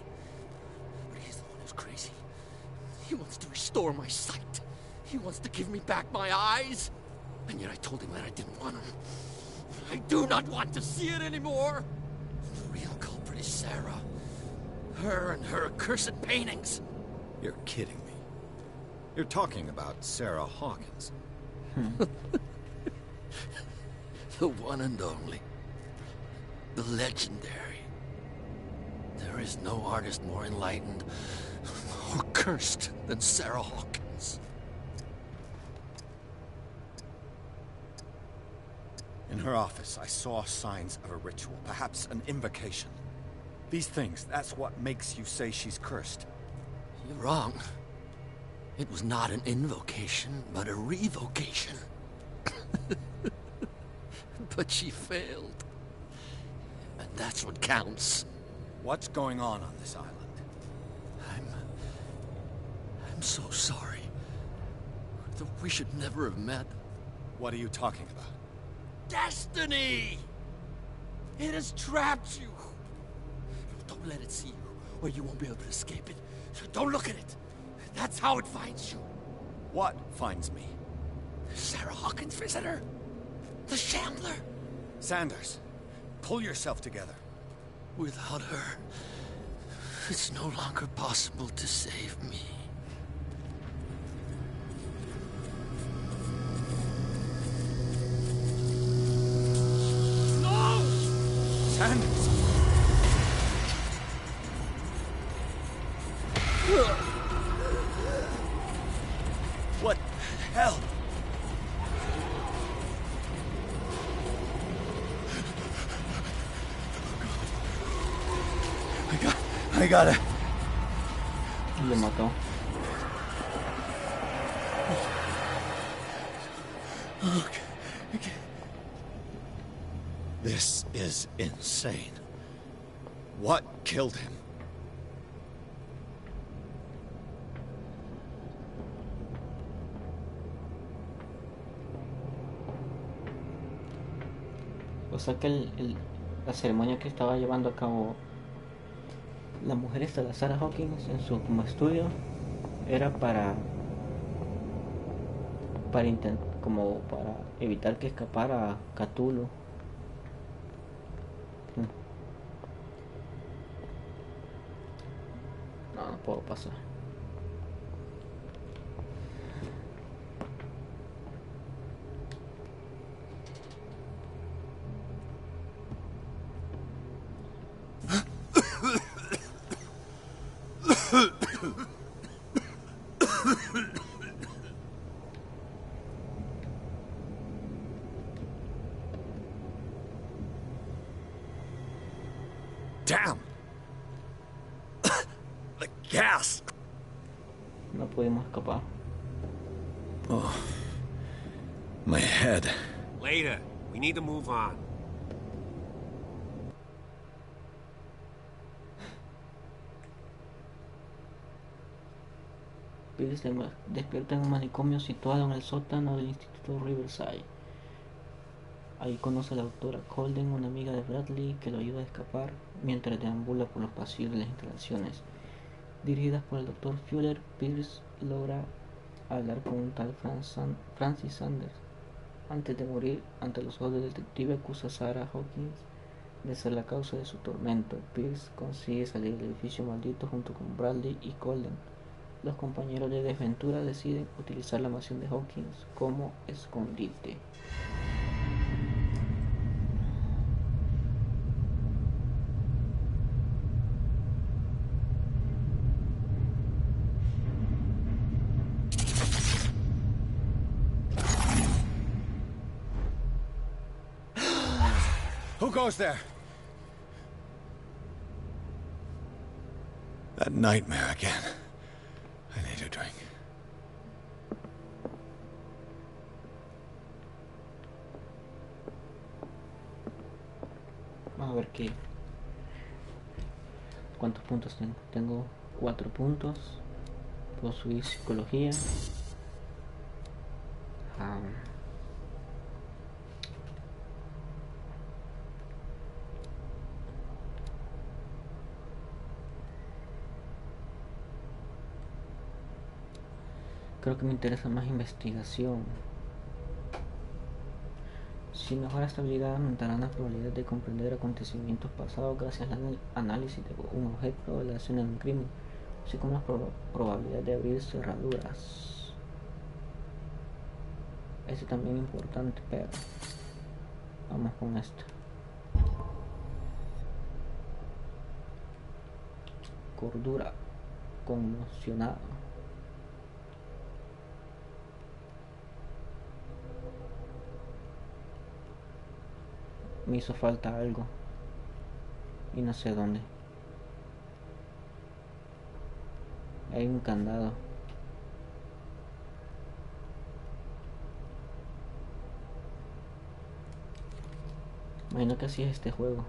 But he's the one who's crazy. He wants to restore my sight. He wants to give me back my eyes. And yet I told him that I didn't want him. I do not want to see it anymore. The real culprit is Sarah. Her and her accursed paintings. You're kidding me. You're talking about Sarah Hawkins. The one and only. The legendary. There is no artist more enlightened or cursed than Sarah Hawkins. In her office, I saw signs of a ritual, perhaps an invocation. These things, that's what makes you say she's cursed. You're wrong. It was not an invocation, but a revocation. But she failed. And that's what counts. What's going on this island? I'm so sorry. We should never have met. What are you talking about? Destiny! It has trapped you. Don't let it see you, or you won't be able to escape it. Don't look at it. That's how it finds you. What finds me? Sarah Hawkins' visitor. The Shambler. Sanders, pull yourself together. Without her, it's no longer possible to save me. No! Sanders! What the hell? I gotta. Lo mató. Okay. This is insane. What killed him? O sea que la ceremonia que estaba llevando a cabo la mujer esta, la Sarah Hawkins, en su como estudio, era para como para evitar que escapara Chtulhu. No puedo pasar. ass! No pudimos escapar. Oh. My head. Later. We need to move on. Pierce despierta en un manicomio situado en el sótano del Instituto Riverside. Ahí conoce a la doctora Colden, una amiga de Bradley, que lo ayuda a escapar mientras deambula por los pasillos de las instalaciones. Dirigidas por el Dr. Fuller, Pierce logra hablar con un tal Francis Sanders. Antes de morir, ante los ojos del detective, acusa a Sarah Hawkins de ser la causa de su tormento. Pierce consigue salir del edificio maldito junto con Bradley y Colden. Los compañeros de desventura deciden utilizar la mansión de Hawkins como escondite. Who goes there? That nightmare again. I need a drink. Vamos a ver cuántos puntos tengo. Tengo 4 puntos. Puedo subir psicología. Creo que me interesa más investigación. Si mejora esta habilidad, aumentarán las probabilidades de comprender acontecimientos pasados gracias al análisis de un objeto de la escena de un crimen, así como las probabilidades de abrir cerraduras. Eso también es importante, pero vamos con esto. Cordura, conmocionado. Me hizo falta algo y no sé dónde. Hay un candado. Imagino que así es este juego.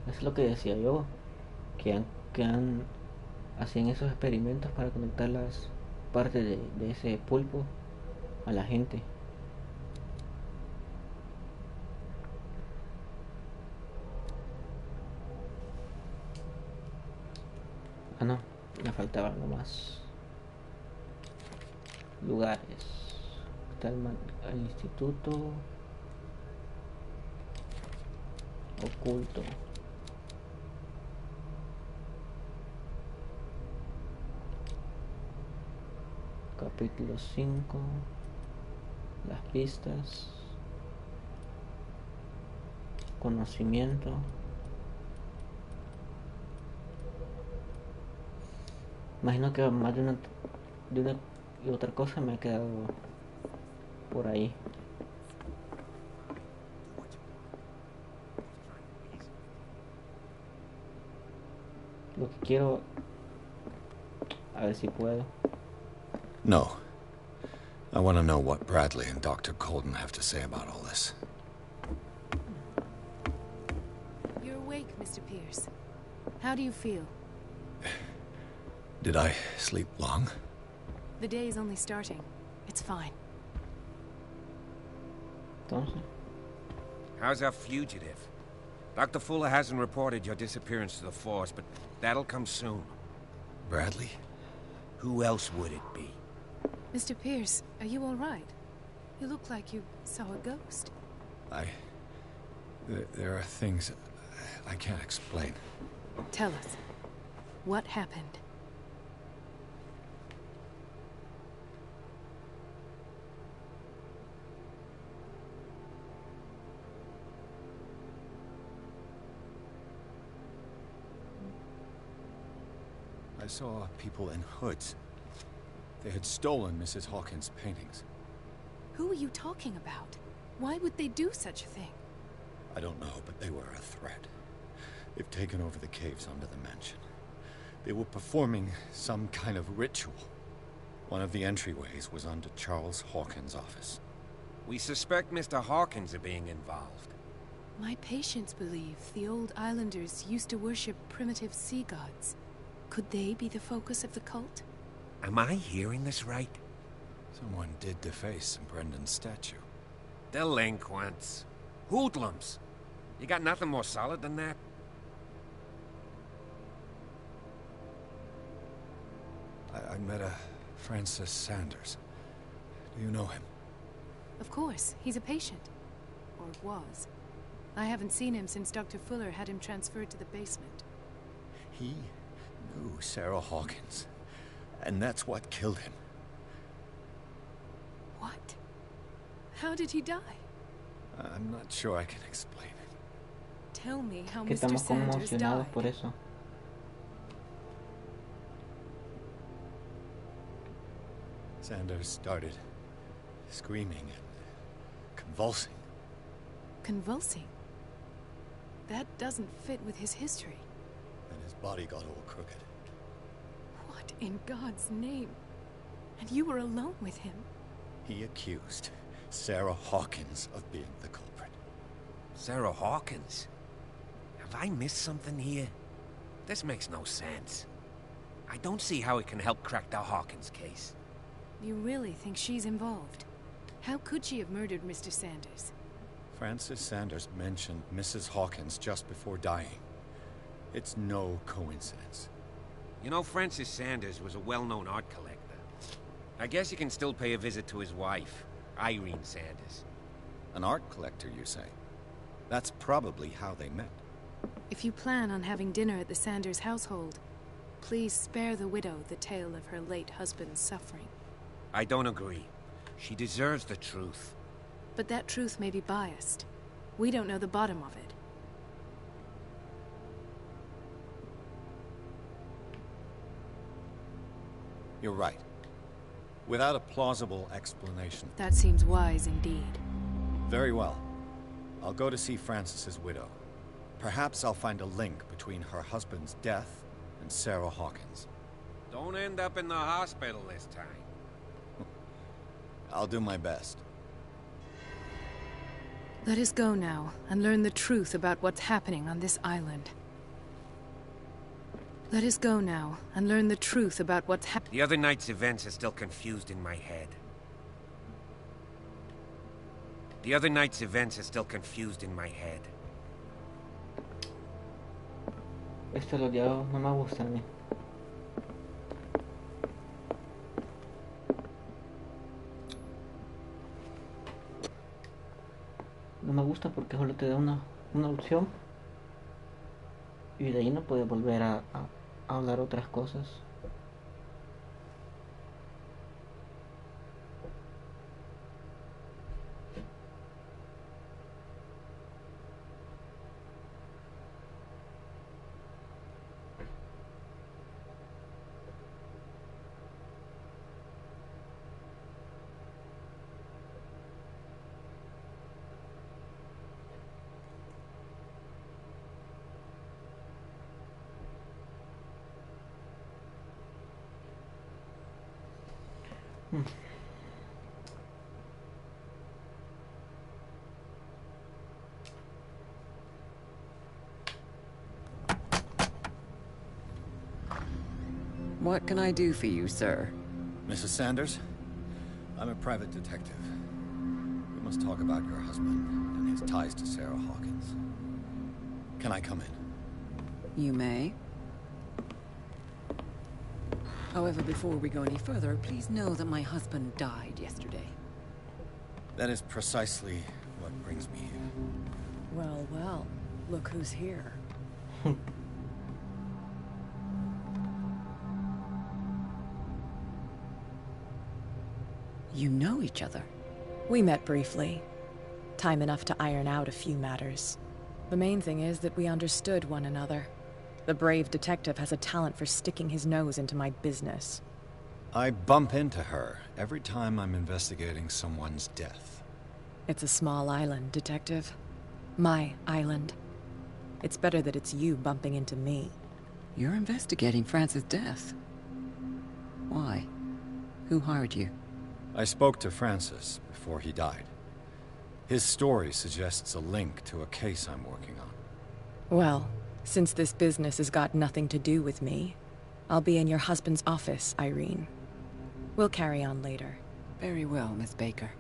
Es lo que decía yo, que hacían esos experimentos para conectar las partes de ese pulpo a la gente. Ah, no, me faltaba algo más. Lugares. Está el instituto oculto. Capítulo 5. Las pistas. Conocimiento. Imagino que más de una y otra cosa me ha quedado por ahí. Lo que quiero, a ver si puedo. No. I want to know what Bradley and Dr. Colden have to say about all this. You're awake, Mr. Pierce. How do you feel? Did I sleep long? The day is only starting. It's fine. Entonces, How's our fugitive? Dr. Fuller hasn't reported your disappearance to the force, but that'll come soon. Bradley? Who else would it be? Mr. Pierce, are you all right? You look like you saw a ghost. There are things I can't explain. Tell us. What happened? I saw people in hoods. They had stolen Mrs. Hawkins' paintings. Who are you talking about? Why would they do such a thing? I don't know, but they were a threat. They've taken over the caves under the mansion. They were performing some kind of ritual. One of the entryways was under Charles Hawkins' office. We suspect Mr. Hawkins of being involved. My patients believe the old islanders used to worship primitive sea gods. Could they be the focus of the cult? Am I hearing this right? Someone did deface Brendan's statue. Delinquents. Hoodlums. You got nothing more solid than that? I met a Francis Sanders. Do you know him? Of course, he's a patient. Or was. I haven't seen him since Dr. Fuller had him transferred to the basement. He knew Sarah Hawkins, and that's what killed him. What? How did he die? I'm not sure I can explain it. Tell me how Que Mr. estamos Sanders conmocionados died. por eso. Sanders started screaming and convulsing. Convulsing? That doesn't fit with his history. And his body got all crooked. What in God's name? And you were alone with him? He accused Sarah Hawkins of being the culprit. Sarah Hawkins? Have I missed something here? This makes no sense. I don't see how it can help crack the Hawkins case. You really think she's involved? How could she have murdered Mr. Sanders? Francis Sanders mentioned Mrs. Hawkins just before dying. It's no coincidence. You know, Francis Sanders was a well-known art collector. I guess you can still pay a visit to his wife, Irene Sanders. An art collector, you say? That's probably how they met. If you plan on having dinner at the Sanders household, please spare the widow the tale of her late husband's suffering. I don't agree. She deserves the truth. But that truth may be biased. We don't know the bottom of it. You're right. Without a plausible explanation. That seems wise indeed. Very well. I'll go to see Francis's widow. Perhaps I'll find a link between her husband's death and Sarah Hawkins. Don't end up in the hospital this time. I'll do my best. Let us go now and learn the truth about what's happening on this island. Let us go now and learn the truth about what's happening. The other night's events are still confused in my head. The other night's events are still confused in my head. Esto de los diálogos no me gusta a mí. No me gusta porque solo te da una opción y de ahí no puedes volver a hablar otras cosas. What can I do for you, sir? Mrs. Sanders? I'm a private detective. We must talk about your husband and his ties to Sarah Hawkins. Can I come in? You may. However, before we go any further, please know that my husband died yesterday. That is precisely what brings me here. Well, well, look who's here. You know each other? We met briefly. Time enough to iron out a few matters. The main thing is that we understood one another. The brave detective has a talent for sticking his nose into my business. I bump into her every time I'm investigating someone's death. It's a small island, Detective. My island. It's better that it's you bumping into me. You're investigating Francis' death. Why? Who hired you? I spoke to Francis before he died. His story suggests a link to a case I'm working on. Well, since this business has got nothing to do with me, I'll be in your husband's office, Irene. We'll carry on later. Very well, Miss Baker.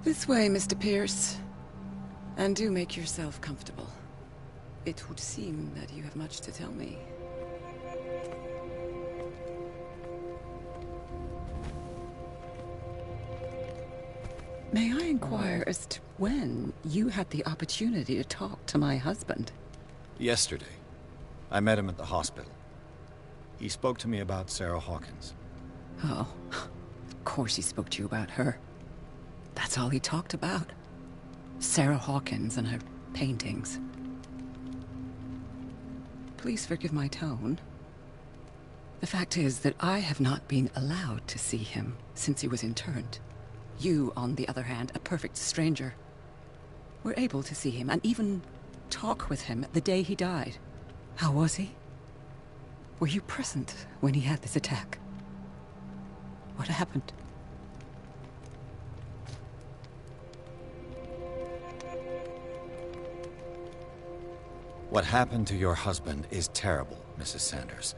This way, Mr. Pierce. And do make yourself comfortable. It would seem that you have much to tell me. May I inquire as to when you had the opportunity to talk to my husband? Yesterday. I met him at the hospital. He spoke to me about Sarah Hawkins. Oh, of course he spoke to you about her. That's all he talked about. Sarah Hawkins and her paintings. Please forgive my tone. The fact is that I have not been allowed to see him since he was interned. You, on the other hand, a perfect stranger, were able to see him and even talk with him the day he died. How was he? Were you present when he had this attack? What happened? What happened to your husband is terrible, Mrs. Sanders.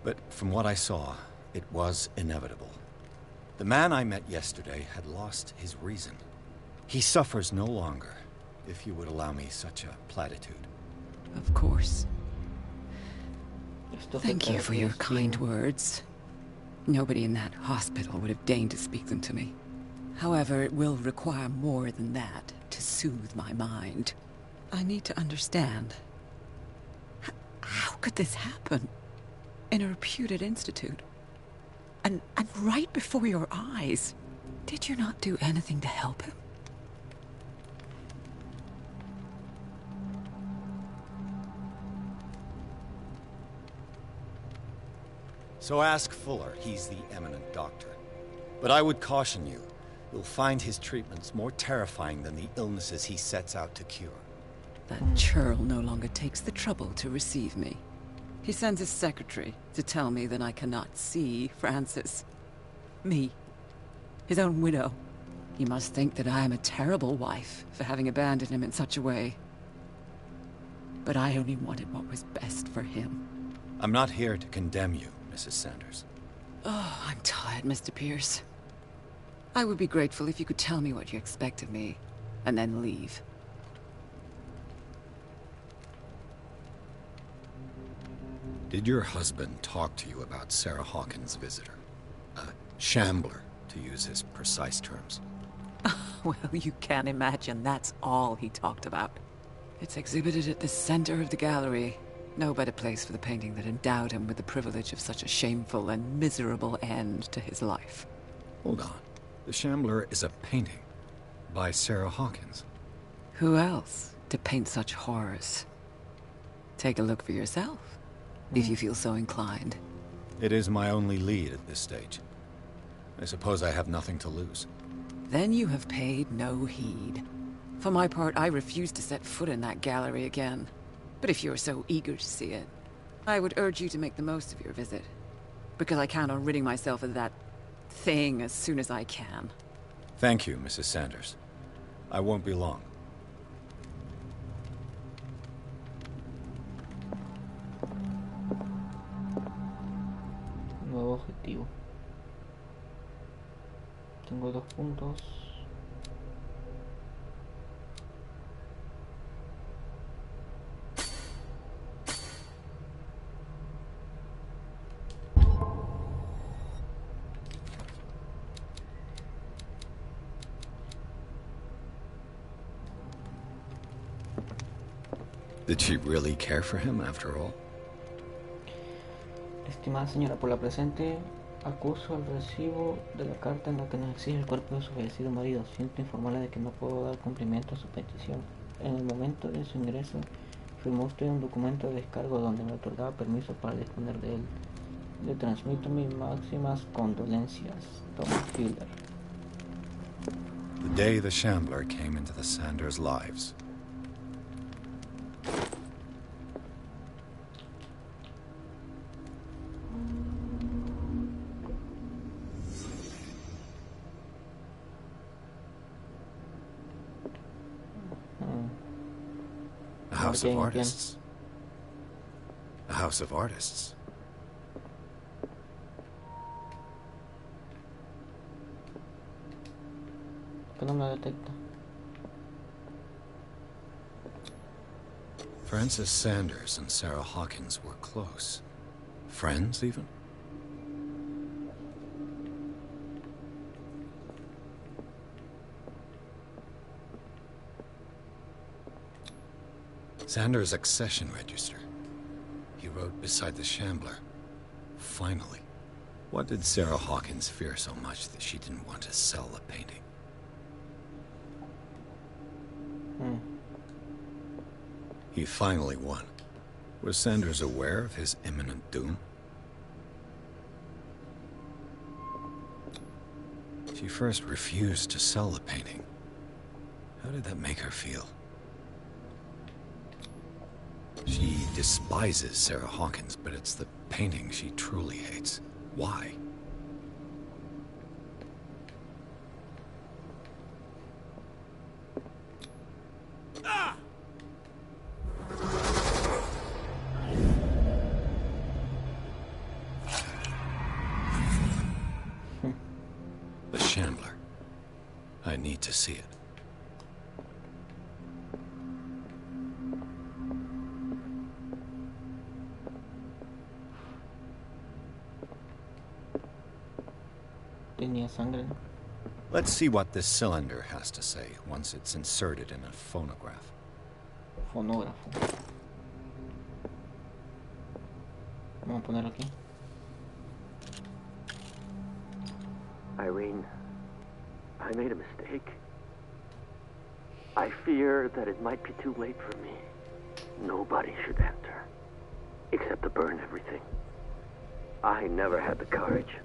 But from what I saw, it was inevitable. The man I met yesterday had lost his reason. He suffers no longer, if you would allow me such a platitude. Of course. Thank you for your kind words. Nobody in that hospital would have deigned to speak them to me. However, it will require more than that to soothe my mind. I need to understand. How could this happen? In a reputed institute? And right before your eyes? Did you not do anything to help him? So ask Fuller, he's the eminent doctor. But I would caution you, you'll find his treatments more terrifying than the illnesses he sets out to cure. That churl no longer takes the trouble to receive me. He sends his secretary to tell me that I cannot see Francis. Me. His own widow. He must think that I am a terrible wife for having abandoned him in such a way. But I only wanted what was best for him. I'm not here to condemn you, Mrs. Sanders. Oh, I'm tired, Mr. Pierce. I would be grateful if you could tell me what you expect of me, and then leave. Did your husband talk to you about Sarah Hawkins' visitor? A shambler, to use his precise terms. Well, you can't imagine that's all he talked about. It's exhibited at the center of the gallery. No better place for the painting that endowed him with the privilege of such a shameful and miserable end to his life. Hold on. The Shambler is a painting by Sarah Hawkins. Who else to paint such horrors? Take a look for yourself, if you feel so inclined. It is my only lead at this stage. I suppose I have nothing to lose. Then you have paid no heed. For my part, I refuse to set foot in that gallery again. But if you're so eager to see it, I would urge you to make the most of your visit. Because I count on ridding myself of that thing as soon as I can. Thank you, Mrs. Sanders. I won't be long. Nuevo objetivo. Tengo 2 puntos. Did she really care for him after all? Estimada señora, por la presente acuso al recibo de la carta en la que nos exige el cuerpo de su fallecido marido. Siento informarle de que no puedo dar cumplimiento a su petición. En el momento de su ingreso, firmó usted un documento de descargo donde me otorgaba permiso para disponer de él. Le transmito mis máximas condolencias. Tom Filler. The day the Shambler came into the Sanders' lives. A house of artists. A house of artists. ¿Por qué no me detecta? Francis Sanders and Sarah Hawkins were close. Friends, even? Sanders' accession register. He wrote beside the Shambler. Finally. What did Sarah Hawkins fear so much that she didn't want to sell the painting? He finally won. Was Sanders aware of his imminent doom? She first refused to sell the painting. How did that make her feel? She despises Sarah Hawkins, but it's the painting she truly hates. Why? The Shambler. I need to see it. Tenía sangre, ¿no? Let's see what this cylinder has to say once it's inserted in a phonograph. Fonógrafo. Vamos a ponerlo aquí. Irene, I made a mistake. I fear that it might be too late for me. Nobody should enter, except to burn everything. I never had the courage.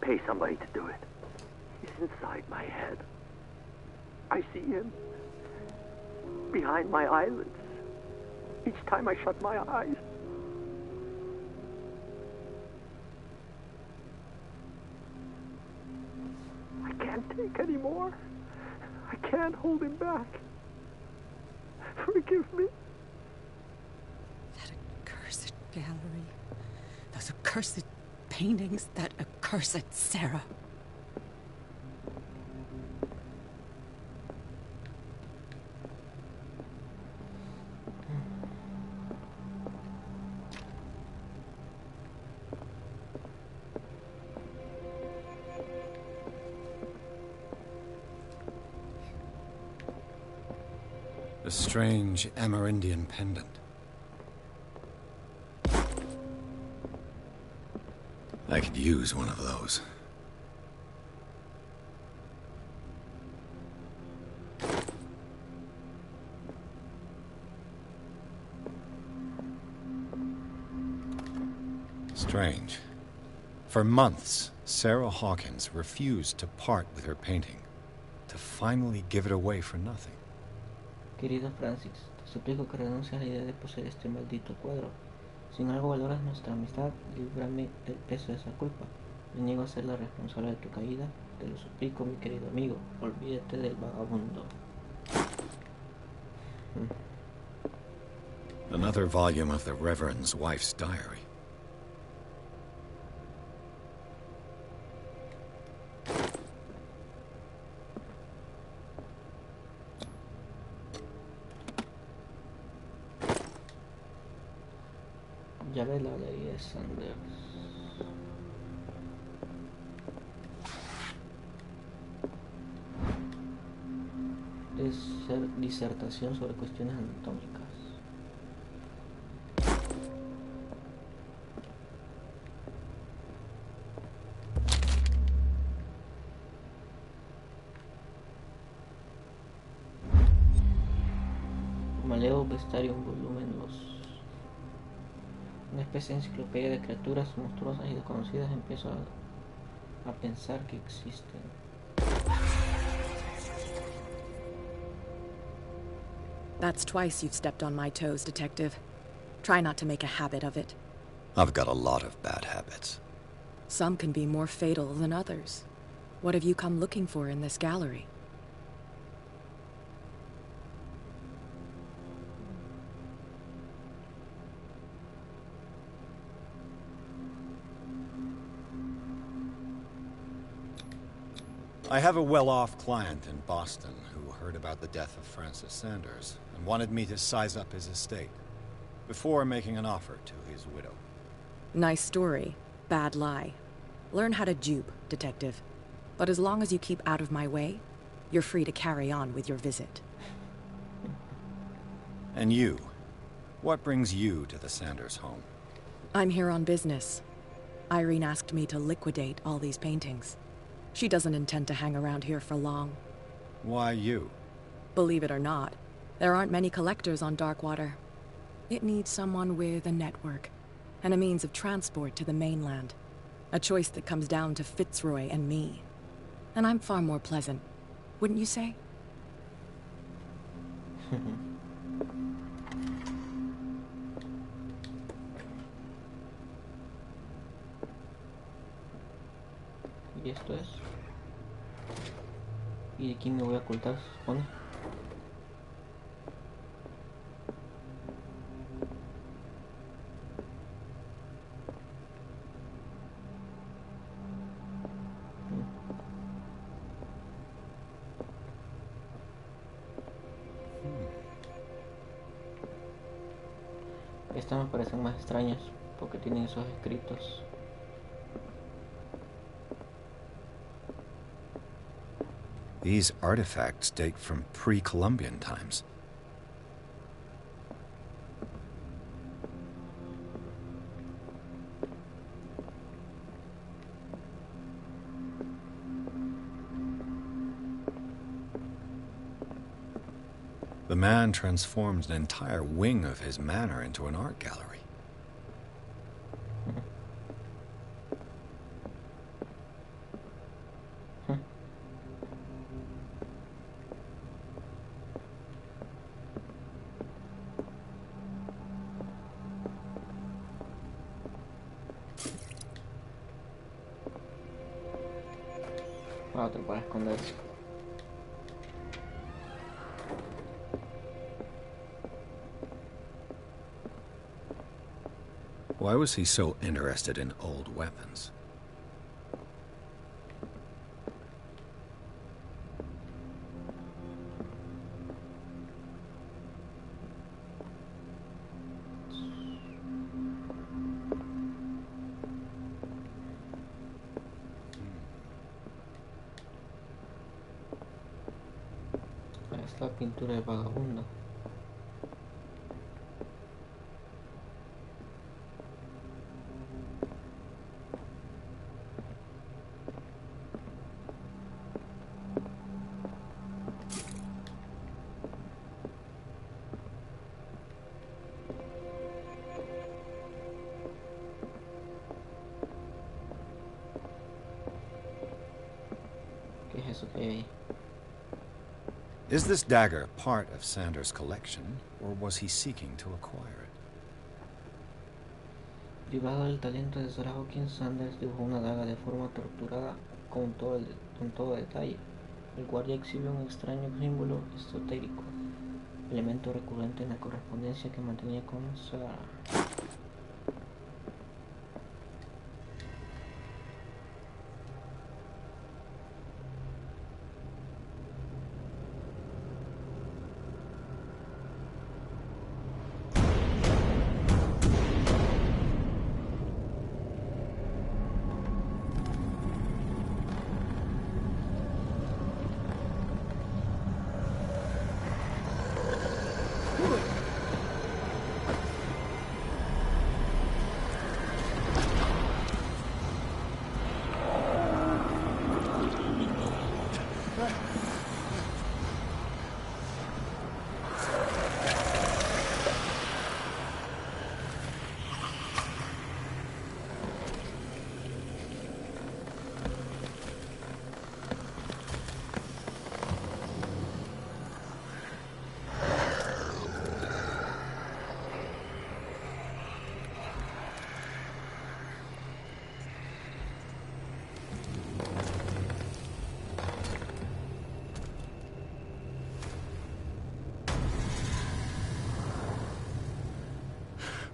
Pay somebody to do it. He's inside my head. I see him behind my eyelids each time I shut my eyes. I can't take any more. I can't hold him back. Forgive me. That accursed gallery. Those accursed paintings. That accursed Sarah. A strange Amerindian pendant. I could use one of those. Strange. For months, Sarah Hawkins refused to part with her painting, to finally give it away for nothing. Querido Francis, te suplico que renuncies a la idea de poseer este maldito cuadro. Si en algo valoras nuestra amistad, líbrame del peso de esa culpa. Me niego a ser la responsable de tu caída. Te lo suplico, mi querido amigo. Olvídate del vagabundo. Another volume of the Reverend's wife's diary. Llave de la galería de Sanders. Disertación sobre cuestiones anatómicas. Maleo Bestarium volumen 2. Una especie de enciclopedia de criaturas monstruosas y desconocidas. Empiezo a pensar que existen. That's twice you've stepped on my toes, Detective. Try not to make a habit of it. I've got a lot of bad habits. Some can be more fatal than others. What have you come looking for in this gallery? I have a well-off client in Boston who heard about the death of Francis Sanders and wanted me to size up his estate before making an offer to his widow. Nice story. Bad lie. Learn how to dupe, Detective. But as long as you keep out of my way, you're free to carry on with your visit. And you? What brings you to the Sanders home? I'm here on business. Irene asked me to liquidate all these paintings. She doesn't intend to hang around here for long. Why you? Believe it or not, there aren't many collectors on Darkwater. It needs someone with a network and a means of transport to the mainland. A choice that comes down to Fitzroy and me. And I'm far more pleasant, wouldn't you say? Y esto es. ¿Y de quién me voy a ocultar, se supone? Estas me parecen más extrañas porque tienen esos escritos. These artifacts date from pre-Columbian times. The man transformed an entire wing of his manor into an art gallery. Otro para esconderse. Why was he so interested in old weapons? Es la pintura de vagabundo. ¿Qué es eso que hay ahí? Is this dagger part of Sanders' collection, or was he seeking to acquire it? Privado del talento de Sarah Hawkins, Sanders dibujó una daga de forma torturada con todo detalle. El guardia exhibe un extraño símbolo esotérico, elemento recurrente en la correspondencia que mantenía con Sarah.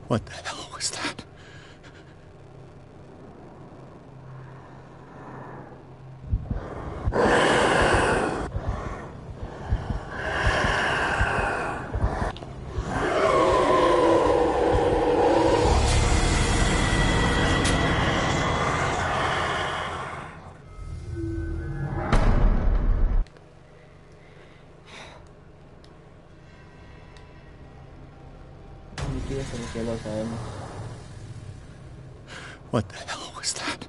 What the hell was that? What the hell was that?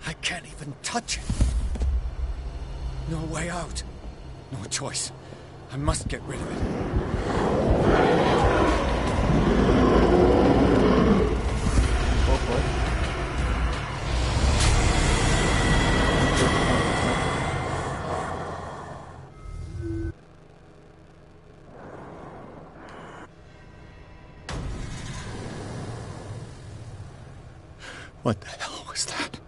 I can't even touch it. No way out. No choice. I must get rid of it. What the hell was that?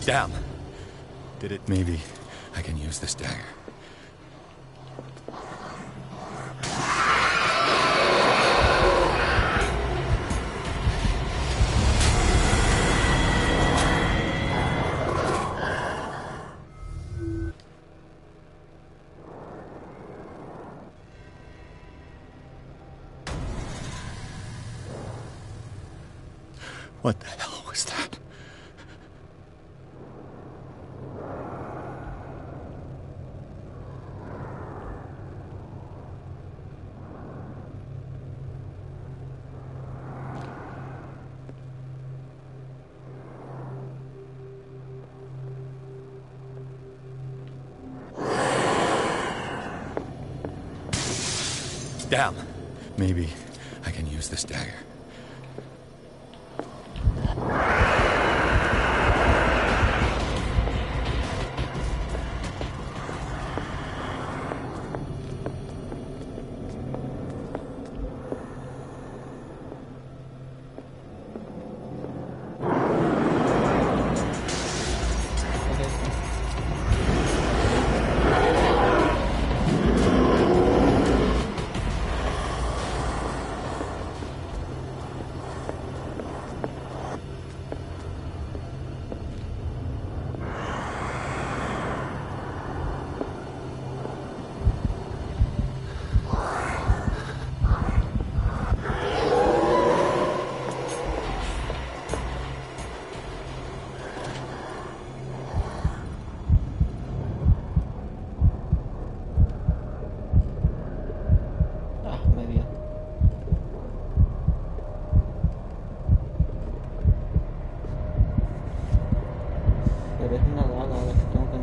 Damn. Did it? Maybe I can use this dagger. What the hell was that? Damn. Maybe I can use this dagger. Pero es una daga la que tengo que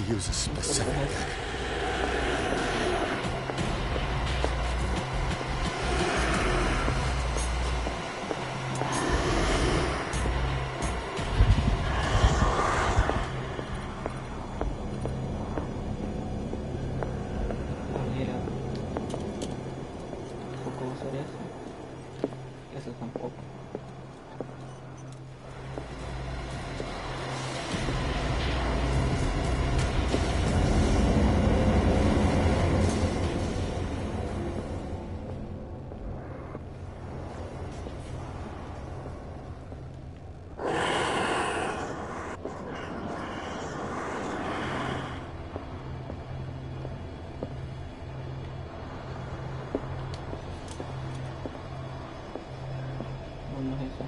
to use a specific dagger. Mira, tampoco va a ser eso. Eso tampoco. No es eso.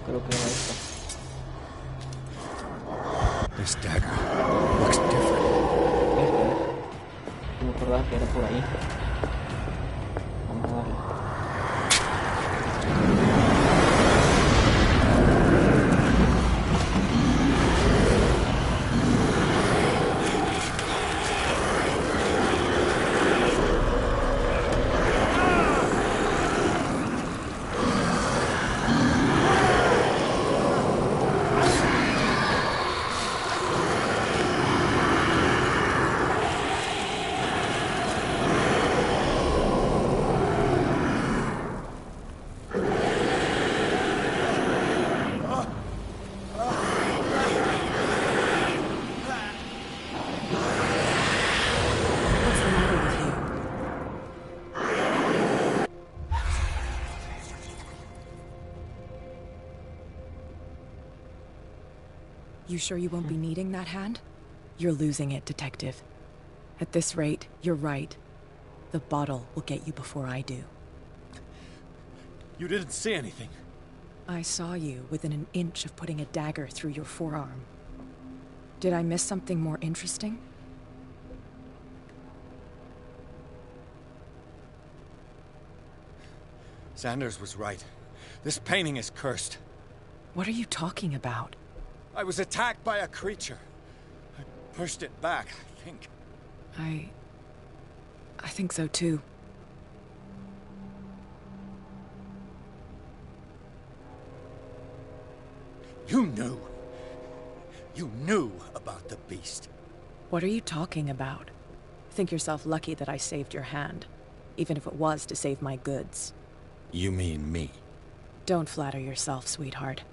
Creo que era esto. This dagger looks different. Esto es. No me acordaba que era por ahí. Vamos a darle. You sure you won't be needing that hand? You're losing it, Detective. At this rate, you're right. The bottle will get you before I do. You didn't see anything. I saw you within an inch of putting a dagger through your forearm. Did I miss something more interesting? Sanders was right. This painting is cursed. What are you talking about? I was attacked by a creature. I pushed it back, I think. I think so too. You knew. You knew about the beast. What are you talking about? Think yourself lucky that I saved your hand, even if it was to save my goods. You mean me? Don't flatter yourself, sweetheart.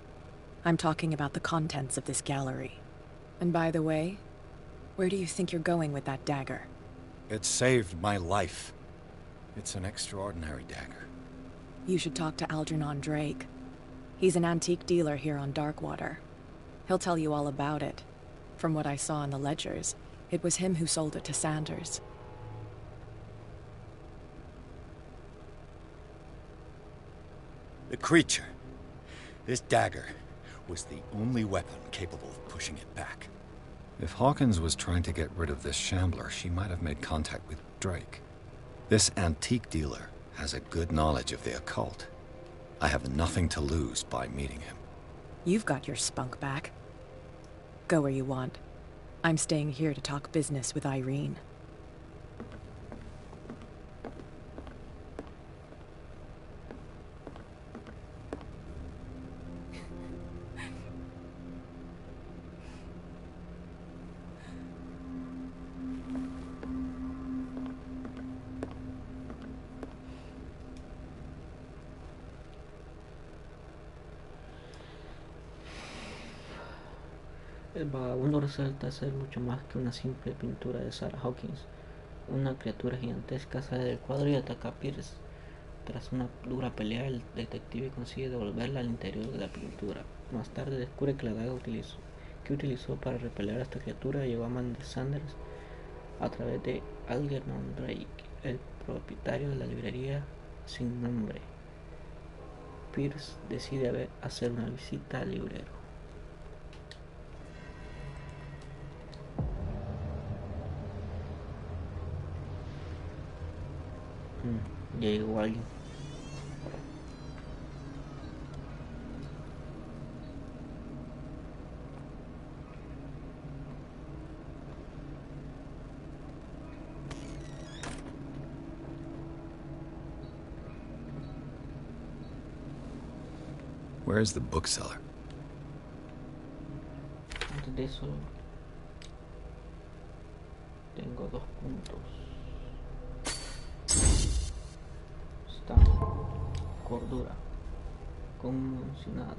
I'm talking about the contents of this gallery. And by the way, where do you think you're going with that dagger? It saved my life. It's an extraordinary dagger. You should talk to Algernon Drake. He's an antique dealer here on Darkwater. He'll tell you all about it. From what I saw in the ledgers, it was him who sold it to Sanders. The creature. This dagger was the only weapon capable of pushing it back. If Hawkins was trying to get rid of this shambler, she might have made contact with Drake. This antique dealer has a good knowledge of the occult. I have nothing to lose by meeting him. You've got your spunk back. Go where you want. I'm staying here to talk business with Irene. El vagabundo resulta ser mucho más que una simple pintura de Sarah Hawkins. Una criatura gigantesca sale del cuadro y ataca a Pierce. Tras una dura pelea, el detective consigue devolverla al interior de la pintura. Más tarde descubre que la daga que utilizó para repeler a esta criatura llegó a manos de Sanders a través de Algernon Drake, el propietario de la librería sin nombre. Pierce decide hacer una visita al librero. Ya llegó alguien. Where is the bookseller? Antes de eso, tengo 2 puntos. Está cordura, conmocionado.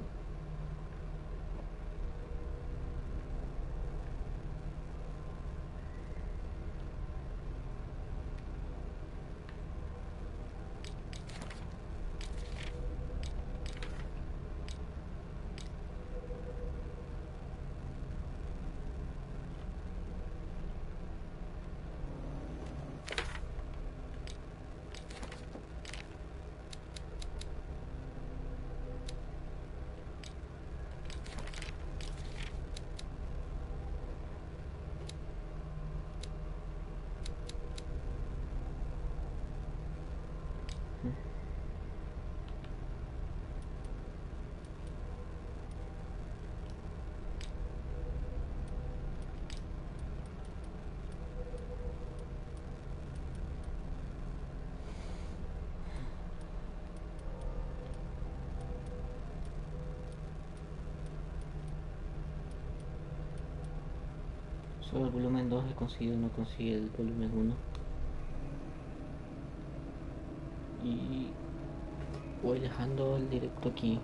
Solo el volumen 2 he conseguido, no consigue el volumen 1. Y voy dejando el directo aquí.